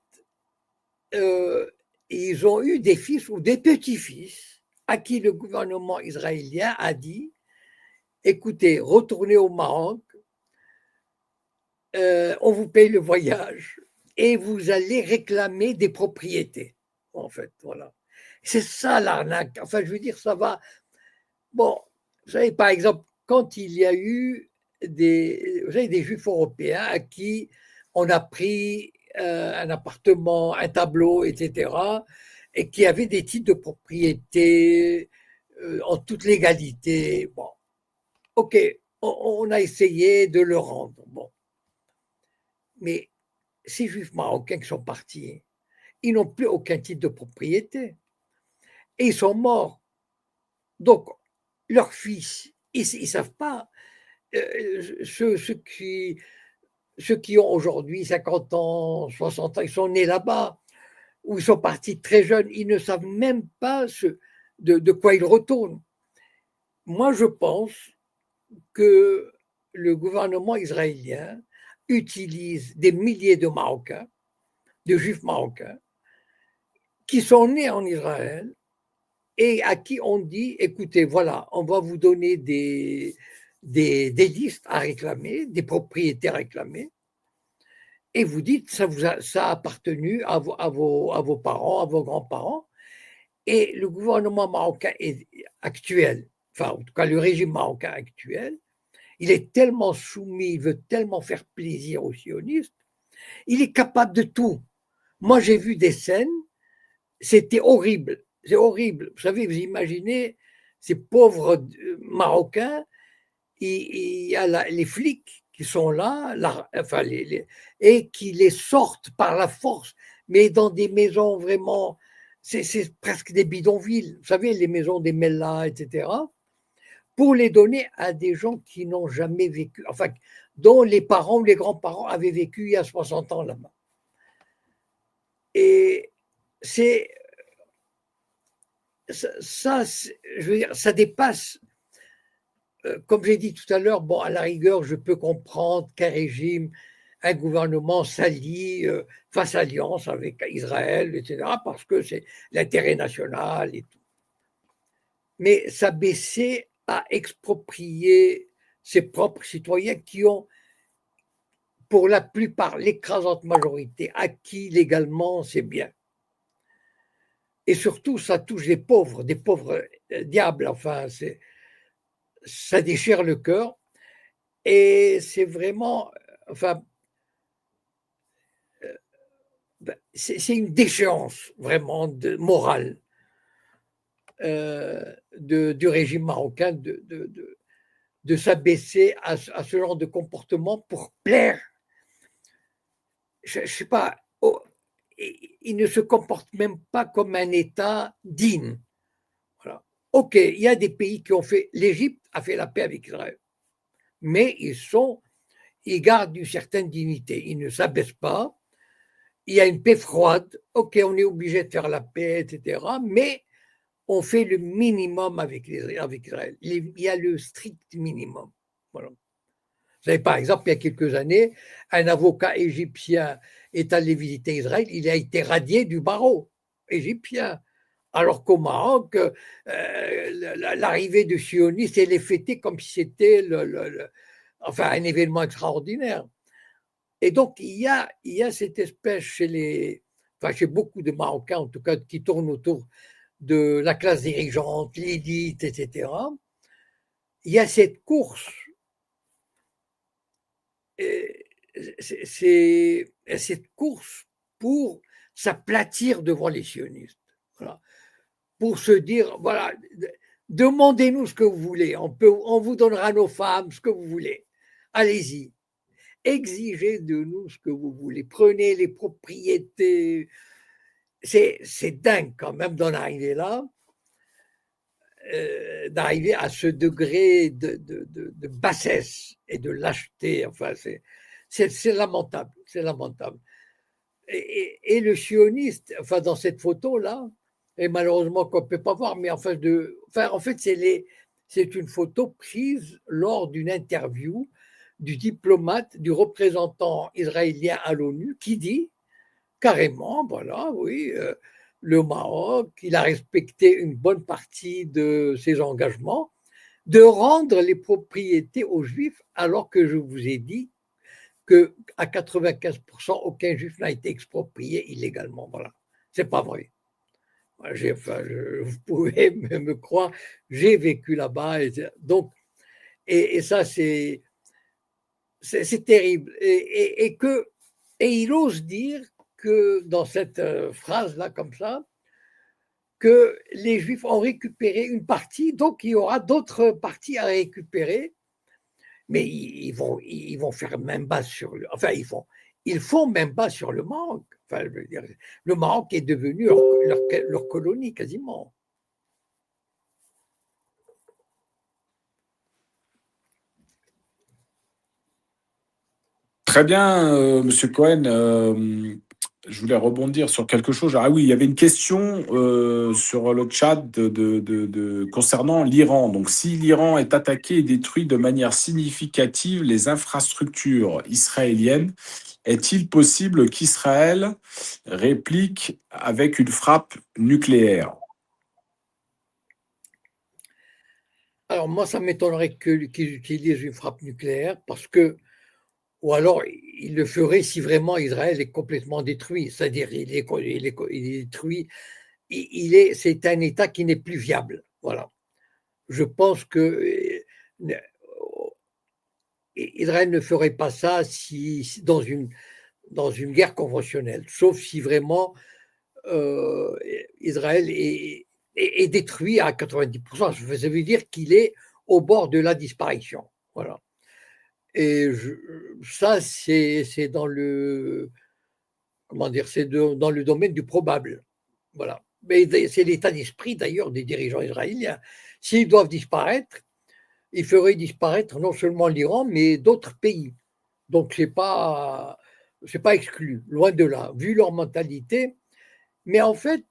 euh, ils ont eu des fils ou des petits-fils à qui le gouvernement israélien a dit, écoutez, retournez au Maroc, on vous paye le voyage et vous allez réclamer des propriétés. En fait, voilà. C'est ça l'arnaque. Enfin, je veux dire, ça va. Bon, vous savez, par exemple, quand il y a eu des juifs européens à qui on a pris un appartement, un tableau, etc., et qui avaient des titres de propriété en toute légalité. Bon, ok, on a essayé de le rendre. Bon, mais ces juifs marocains qui sont partis, ils n'ont plus aucun titre de propriété et ils sont morts. Donc, leurs fils, ils ne savent pas. Ceux, ceux qui ont aujourd'hui 50 ans, 60 ans, ils sont nés là-bas, ou ils sont partis très jeunes, ils ne savent même pas de quoi ils retournent. Moi, je pense que le gouvernement israélien utilise des milliers de Marocains, de juifs marocains, qui sont nés en Israël et à qui on dit, écoutez, voilà, on va vous donner des listes à réclamer, des propriétés à réclamer, et vous dites, ça a appartenu à vos parents, à vos grands-parents, et le gouvernement marocain actuel, enfin en tout cas le régime marocain actuel, il est tellement soumis, il veut tellement faire plaisir aux sionistes, il est capable de tout. Moi j'ai vu des scènes, c'était horrible, c'est horrible. Vous savez, vous imaginez ces pauvres Marocains, il y a les flics qui sont là, enfin et qui les sortent par la force, mais dans des maisons vraiment, c'est presque des bidonvilles, vous savez, les maisons des Mellas, etc., pour les donner à des gens qui n'ont jamais vécu, enfin, dont les parents ou les grands-parents avaient vécu il y a 60 ans là-bas. Et c'est ça, je veux dire, ça dépasse. Comme j'ai dit tout à l'heure, bon, à la rigueur, je peux comprendre qu'un régime, un gouvernement s'allie, fasse alliance avec Israël, etc., parce que c'est l'intérêt national et tout. Mais s'abaisser à exproprier ses propres citoyens qui ont, pour la plupart, l'écrasante majorité, acquis légalement c'est bien. Et surtout, ça touche des pauvres diables, enfin, ça déchire le cœur. Et c'est vraiment, enfin, c'est une déchéance vraiment morale du régime marocain de s'abaisser à ce genre de comportement pour plaire. Je ne sais pas, il ne se comporte même pas comme un État digne. Voilà. Ok, il y a des pays qui ont fait, l'Égypte a fait la paix avec Israël, mais ils gardent une certaine dignité, ils ne s'abaissent pas. Il y a une paix froide, ok, on est obligé de faire la paix, etc., mais on fait le minimum avec Israël. Il y a le strict minimum. Voilà. savez, par exemple, il y a quelques années, un avocat égyptien est allé visiter Israël, il a été radié du barreau égyptien. Alors qu'au Maroc, l'arrivée du sionistes, elle est fêtée comme si c'était enfin, un événement extraordinaire. Et donc, il y a cette espèce enfin, chez beaucoup de Marocains, en tout cas, qui tournent autour de la classe dirigeante, l'élite, etc. Il y a cette course, c'est cette course pour s'aplatir devant les sionistes. Voilà. Pour se dire, voilà, demandez-nous ce que vous voulez, on vous donnera nos femmes, ce que vous voulez. Allez-y, exigez de nous ce que vous voulez, prenez les propriétés. C'est dingue quand même d'en arriver là, d'arriver à ce degré de bassesse et de lâcheté. Enfin, c'est lamentable, c'est lamentable. Et le sioniste, enfin, dans cette photo-là, et malheureusement qu'on ne peut pas voir, mais en fait, c'est une photo prise lors d'une interview du diplomate, du représentant israélien à l'ONU, qui dit carrément, voilà, oui, le Maroc, il a respecté une bonne partie de ses engagements, de rendre les propriétés aux Juifs, alors que je vous ai dit qu'à 95%, aucun Juif n'a été exproprié illégalement. Voilà, c'est pas vrai. Vous pouvez me croire, j'ai vécu là-bas, et ça, c'est terrible. Et il ose dire que dans cette phrase-là, comme ça, que les Juifs ont récupéré une partie, donc il y aura d'autres parties à récupérer, mais ils vont faire même bas sur le. Enfin, ils font même bas sur le Maroc. Enfin, je veux dire, le Maroc est devenu leur colonie quasiment. Très bien, Monsieur Cohen. Je voulais rebondir sur quelque chose. Ah oui, il y avait une question sur le chat concernant l'Iran. Donc, si l'Iran est attaqué et détruit de manière significative les infrastructures israéliennes, est-il possible qu'Israël réplique avec une frappe nucléaire? Alors moi, ça m'étonnerait qu'ils utilisent une frappe nucléaire parce que, ou alors ils le feraient si vraiment Israël est complètement détruit, c'est-à-dire il est détruit, c'est un État qui n'est plus viable. Voilà. Je pense que Israël ne ferait pas ça dans une guerre conventionnelle, sauf si vraiment Israël est détruit à 90%. Ça veut dire qu'il est au bord de la disparition. Voilà. Et ça, c'est dans le comment dire, dans le domaine du probable. Voilà. Mais c'est l'état d'esprit d'ailleurs des dirigeants israéliens. S'ils doivent disparaître, ils feraient disparaître non seulement l'Iran, mais d'autres pays. Donc c'est pas exclu, loin de là, vu leur mentalité. Mais en fait,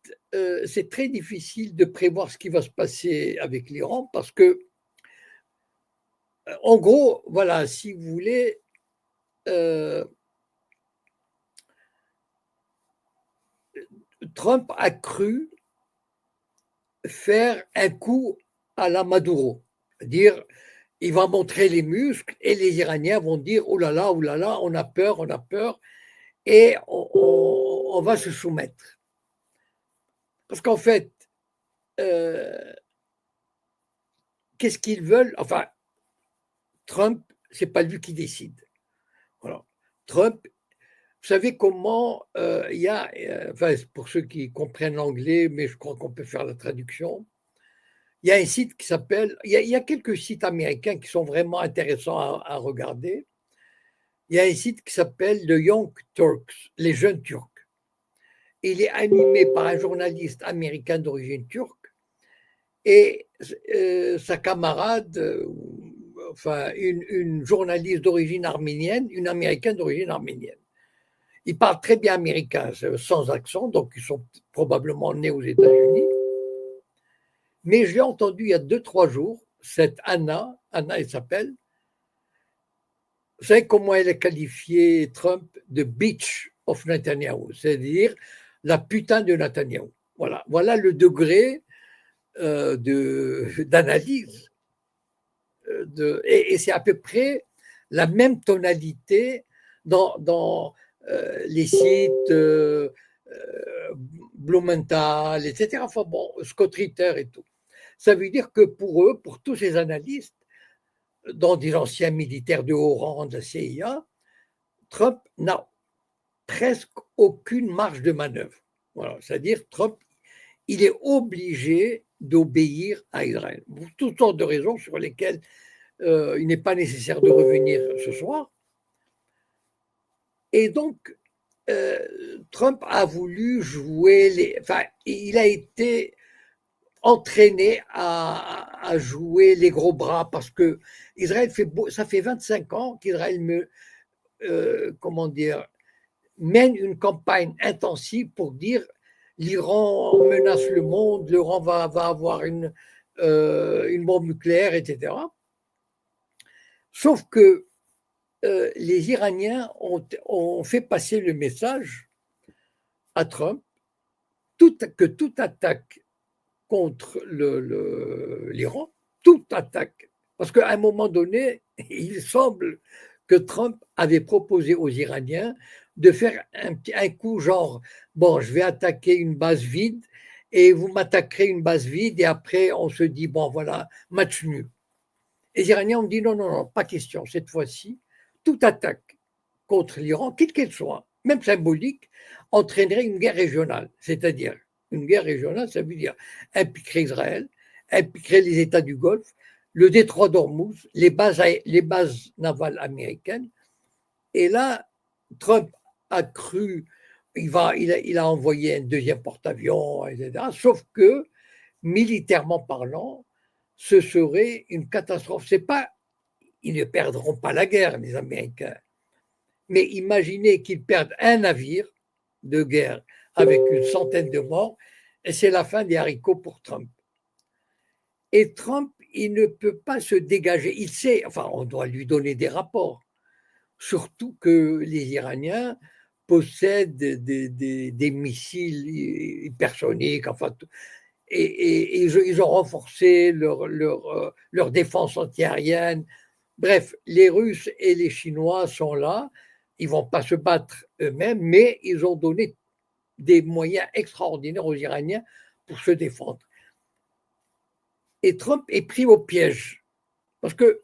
c'est très difficile de prévoir ce qui va se passer avec l'Iran parce que, en gros, voilà, si vous voulez, Trump a cru faire un coup à la Maduro, dire il va montrer les muscles et les Iraniens vont dire oh là là, on a peur et on va se soumettre. Parce qu'en fait, qu'est-ce qu'ils veulent? Enfin, Trump, c'est pas lui qui décide. Voilà. Trump, vous savez comment il y a, enfin, pour ceux qui comprennent l'anglais, mais je crois qu'on peut faire la traduction, il y a un site qui s'appelle, il y a quelques sites américains qui sont vraiment intéressants à regarder. Il y a un site qui s'appelle The Young Turks, les jeunes Turcs. Il est animé par un journaliste américain d'origine turque et sa camarade, enfin une journaliste d'origine arménienne, une américaine d'origine arménienne. Ils parlent très bien américain, sans accent, donc ils sont probablement nés aux États-Unis. Mais j'ai entendu il y a 2-3 jours, cette Anna elle s'appelle, Vous savez comment elle a qualifié Trump de bitch of Netanyahu, c'est-à-dire la putain de Netanyahu. Voilà le degré d'analyse. Et c'est à peu près la même tonalité dans les sites Blumenthal, etc. Enfin bon, Scott Ritter et tout. Ça veut dire que pour eux, pour tous ces analystes, dont des anciens militaires de haut rang de la CIA, Trump n'a presque aucune marge de manœuvre. Voilà, c'est-à-dire Trump, il est obligé d'obéir à Israël pour toutes sortes de raisons sur lesquelles il n'est pas nécessaire de revenir ce soir. Et donc, Trump a voulu jouer enfin, il a été entraîné à jouer les gros bras parce que Israël ça fait 25 ans qu'Israël comment dire, mène une campagne intensive pour dire l'Iran menace le monde, l'Iran va avoir une bombe nucléaire, etc. Sauf que les Iraniens ont fait passer le message à Trump que toute attaque contre l'Iran, toute attaque, parce qu'à un moment donné, il semble que Trump avait proposé aux Iraniens de faire un coup genre, bon, je vais attaquer une base vide et vous m'attaquerez une base vide et après on se dit, bon voilà, match nul. Les Iraniens ont dit non, non, non, pas question, cette fois-ci, toute attaque contre l'Iran, quelle qu'elle soit, même symbolique, entraînerait une guerre régionale. C'est-à-dire, une guerre régionale, ça veut dire impliquerait Israël, impliquerait les États du Golfe, le détroit d'Ormuz, les bases navales américaines. Et là, Trump a cru, il a envoyé un deuxième porte-avions, etc. Sauf que, militairement parlant, ce serait une catastrophe. C'est pas, ils ne perdront pas la guerre, les Américains. Mais imaginez qu'ils perdent un navire de guerre avec une centaine de morts, et c'est la fin des haricots pour Trump. Et Trump, il ne peut pas se dégager. Il sait, enfin, on doit lui donner des rapports, surtout que les Iraniens possèdent des missiles hypersoniques, enfin, et ils ont renforcé leur défense antiaérienne. Bref, les Russes et les Chinois sont là, ils ne vont pas se battre eux-mêmes, mais ils ont donné des moyens extraordinaires aux Iraniens pour se défendre. Et Trump est pris au piège, parce que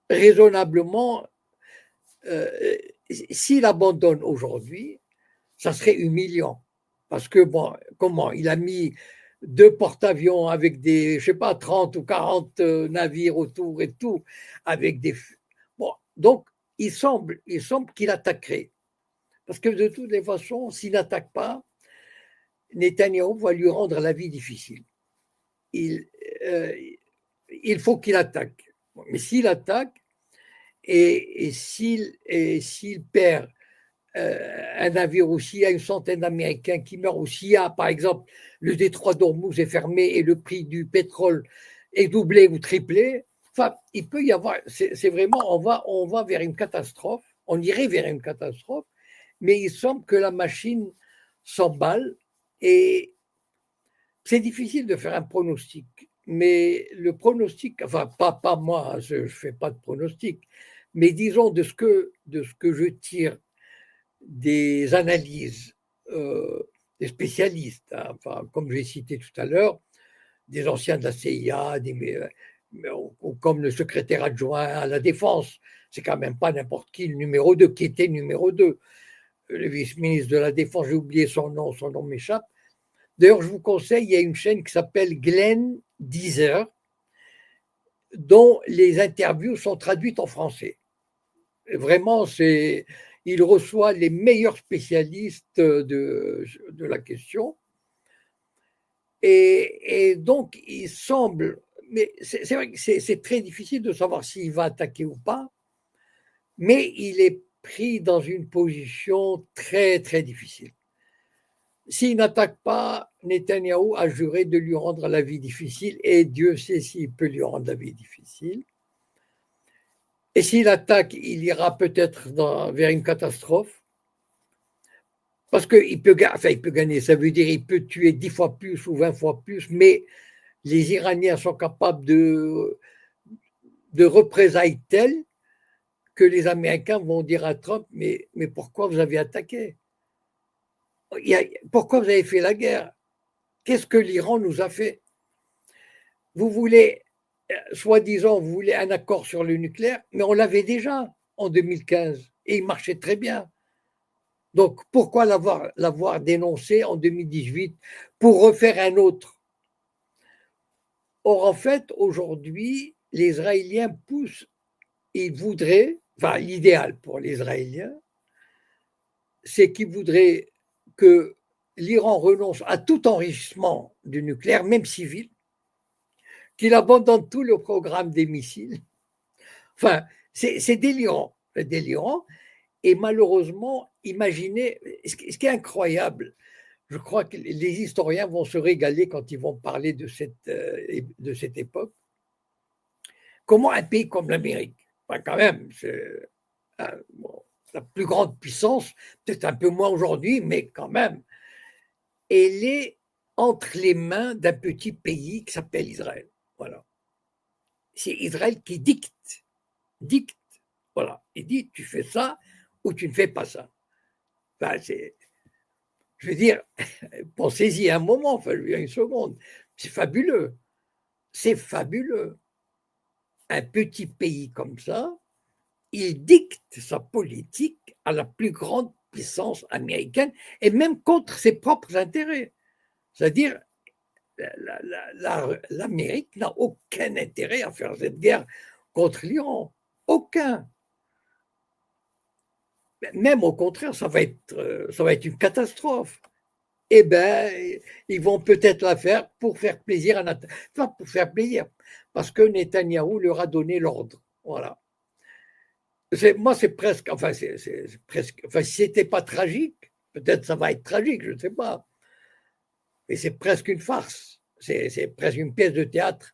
raisonnablement, s'il abandonne aujourd'hui, ça serait humiliant. Parce que, bon, comment? Il a mis 2 porte-avions avec des, je sais pas, 30 ou 40 navires autour et tout, avec des. Bon, donc, il semble qu'il attaquerait. Parce que de toutes les façons, s'il n'attaque pas, Netanyahou va lui rendre la vie difficile. Il faut qu'il attaque. Mais s'il attaque, et s'il perd un navire aussi, il y a une centaine d'Américains qui meurent aussi. Par exemple, le détroit d'Ormuz est fermé et le prix du pétrole est doublé ou triplé. Enfin, il peut y avoir, c'est vraiment, on va vers une catastrophe, on irait vers une catastrophe, mais il semble que la machine s'emballe et c'est difficile de faire un pronostic. Mais le pronostic, enfin, pas moi, je ne fais pas de pronostic, mais disons de ce que je tire des analyses des spécialistes, hein, enfin, comme j'ai cité tout à l'heure, des anciens de la CIA, ou comme le secrétaire adjoint à la Défense, c'est quand même pas n'importe qui, le numéro 2, qui était numéro 2, le vice-ministre de la Défense, j'ai oublié son nom m'échappe. D'ailleurs, je vous conseille, il y a une chaîne qui s'appelle Glenn Deezer, dont les interviews sont traduites en français. Et vraiment, il reçoit les meilleurs spécialistes de la question. Et donc, il semble, mais c'est vrai que c'est très difficile de savoir s'il va attaquer ou pas, mais il est pris dans une position très, très difficile. S'il n'attaque pas, Netanyahou a juré de lui rendre la vie difficile, et Dieu sait s'il peut lui rendre la vie difficile. Et s'il attaque, il ira peut-être vers une catastrophe. Parce qu'il peut, enfin, il peut gagner, ça veut dire qu'il peut tuer 10 fois plus ou 20 fois plus, mais les Iraniens sont capables de représailles telles que les Américains vont dire à Trump, mais pourquoi vous avez attaqué? Pourquoi vous avez fait la guerre? Qu'est-ce que l'Iran nous a fait? Vous voulez, soi-disant, vous voulez un accord sur le nucléaire, mais on l'avait déjà en 2015 et il marchait très bien. Donc pourquoi l'avoir dénoncé en 2018 pour refaire un autre? Or, en fait, aujourd'hui, les Israéliens poussent, ils voudraient, enfin l'idéal pour les Israéliens, c'est qu'ils voudraient que l'Iran renonce à tout enrichissement du nucléaire, même civil, qu'il abandonne tout le programme des missiles. Enfin, c'est délirant, c'est délirant. Et malheureusement, imaginez, ce qui est incroyable, je crois que les historiens vont se régaler quand ils vont parler de cette époque. Comment un pays comme l'Amérique, enfin, quand même, c'est bon, la plus grande puissance, peut-être un peu moins aujourd'hui, mais quand même, elle est entre les mains d'un petit pays qui s'appelle Israël. Voilà. C'est Israël qui dicte. Voilà. Il dit, tu fais ça ou tu ne fais pas ça. Enfin, je veux dire, pensez-y un moment, enfin, une seconde. C'est fabuleux. C'est fabuleux. Un petit pays comme ça, il dicte sa politique à la plus grande puissance américaine et même contre ses propres intérêts. C'est-à-dire, l'Amérique n'a aucun intérêt à faire cette guerre contre l'Iran. Aucun. Même au contraire, ça va être une catastrophe. Eh bien, ils vont peut-être la faire pour faire plaisir enfin, pour faire plaisir, parce que Netanyahou leur a donné l'ordre. Voilà. Moi, c'est presque, enfin, c'est presque, enfin, si c'était pas tragique, peut-être ça va être tragique, je ne sais pas. Mais c'est presque une farce. C'est presque une pièce de théâtre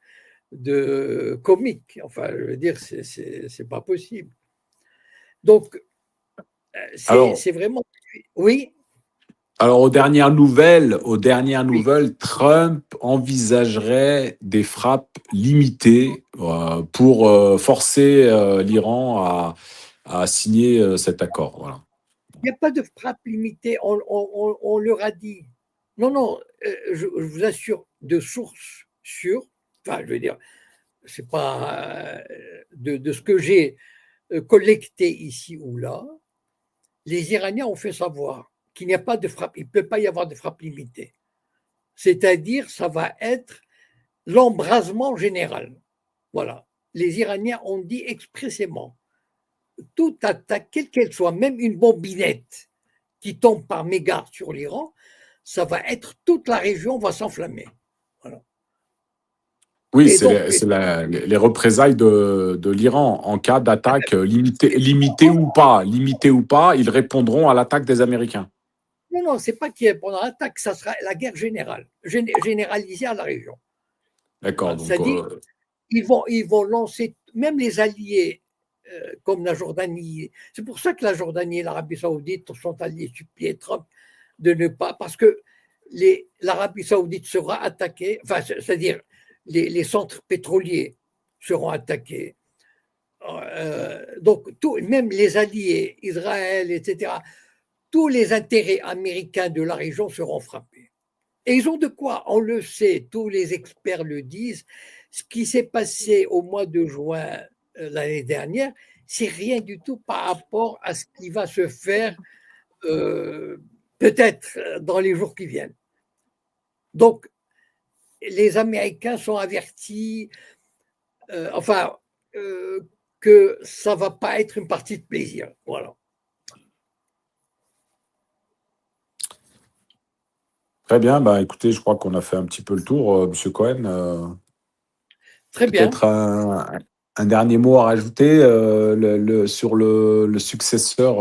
de comique. Enfin, je veux dire, c'est pas possible. Donc, Alors, c'est vraiment. Oui, alors aux dernières nouvelles, Trump envisagerait des frappes limitées pour forcer l'Iran à signer cet accord. Voilà. il n'y a pas de frappe limitée, on leur a dit. Non, non, je vous assure, de sources sûres, enfin, je veux dire, c'est pas de ce que j'ai collecté ici ou là, les Iraniens ont fait savoir qu'il n'y a pas de frappe, il ne peut pas y avoir de frappe limitée. C'est-à-dire, ça va être l'embrasement général. Voilà. Les Iraniens ont dit expressément, toute attaque, quelle qu'elle soit, même une bombinette qui tombe par mégarde sur l'Iran, ça va être toute la région va s'enflammer. Voilà. Oui, Et c'est donc, les représailles de l'Iran en cas d'attaque limitée ou pas, ils répondront à l'attaque des Américains. non, non, c'est pas qu'il y ait pendant l'attaque, ça sera la guerre générale, généralisée à la région. D'accord. Voilà. Donc, C'est-à-dire, ils vont lancer, même les alliés comme la Jordanie. C'est pour ça que la Jordanie et l'Arabie Saoudite sont allés supplier Trump de ne pas, parce que l'Arabie Saoudite sera attaquée, enfin, c'est-à-dire les centres pétroliers seront attaqués. Donc, même les alliés, Israël, etc., tous les intérêts américains de la région seront frappés. Et ils ont de quoi, on le sait, tous les experts le disent. Ce qui s'est passé au mois de juin l'année dernière, c'est rien du tout par rapport à ce qui va se faire euh, peut-être dans les jours qui viennent. Donc, les Américains sont avertis, enfin, que ça ne va pas être une partie de plaisir. Voilà. très bien. Bah, écoutez, je crois qu'on a fait un petit peu le tour, Monsieur Cohen. Très bien. Peut-être un dernier mot à rajouter sur le successeur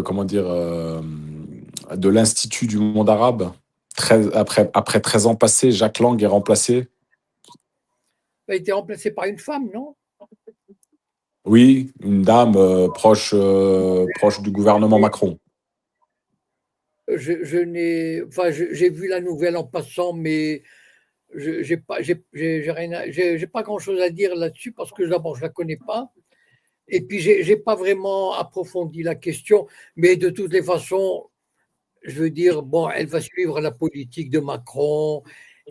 comment dire, de l'Institut du monde arabe. Après 13 ans passés, Jacques Lang est remplacé. Il a été remplacé par une femme, non? Oui, une dame proche du gouvernement Macron. Je n'ai, enfin, j'ai vu la nouvelle en passant, mais j'ai pas, j'ai rien, j'ai pas grand-chose à dire là-dessus parce que d'abord je la connais pas, et puis j'ai pas vraiment approfondi la question. Mais de toutes les façons, je veux dire, bon, elle va suivre la politique de Macron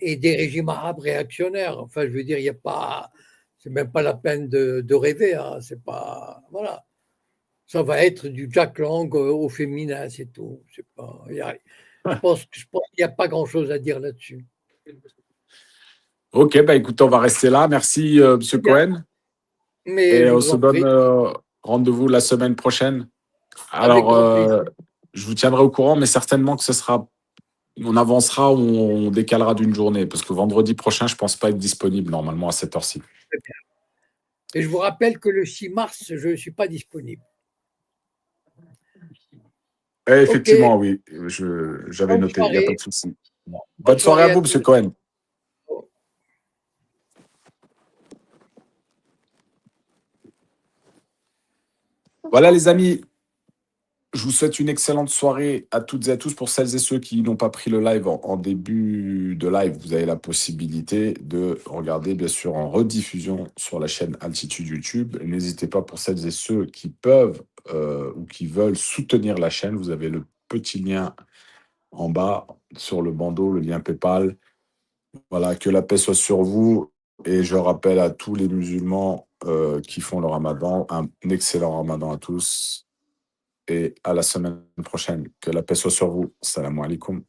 et des régimes arabes réactionnaires. Enfin, je veux dire, il y a pas, c'est même pas la peine de rêver. Hein, c'est pas, voilà. Ça va être du Jack Lang au féminin, c'est tout. C'est pas, je pense qu'il n'y a pas grand-chose à dire là-dessus. Ok, bah écoutez, on va rester là. Merci, Monsieur Très bien, Cohen. mais Et je on vous se en donne prie, rendez-vous la semaine prochaine. avec Alors, grand plaisir. je vous tiendrai au courant, mais certainement que on avancera ou on décalera d'une journée, parce que vendredi prochain, je pense pas être disponible normalement à cette heure-ci. Et je vous rappelle que le 6 mars, je ne suis pas disponible. Ok, Effectivement, oui, j'avais bonne noté, il n'y a pas soirée. de souci. Bonne Bonne soirée à soirée à vous, Monsieur tous. Cohen. Voilà, les amis, je vous souhaite une excellente soirée à toutes et à tous. Pour celles et ceux qui n'ont pas pris le live en début de live, vous avez la possibilité de regarder, bien sûr, en rediffusion sur la chaîne Altitude YouTube. Et n'hésitez pas, pour celles et ceux qui peuvent ou qui veulent soutenir la chaîne, vous avez le petit lien en bas sur le bandeau, le lien PayPal. Voilà, que la paix soit sur vous. Et je rappelle à tous les musulmans qui font le ramadan, un excellent ramadan à tous. Et à la semaine prochaine. Que la paix soit sur vous. Salam alaikum.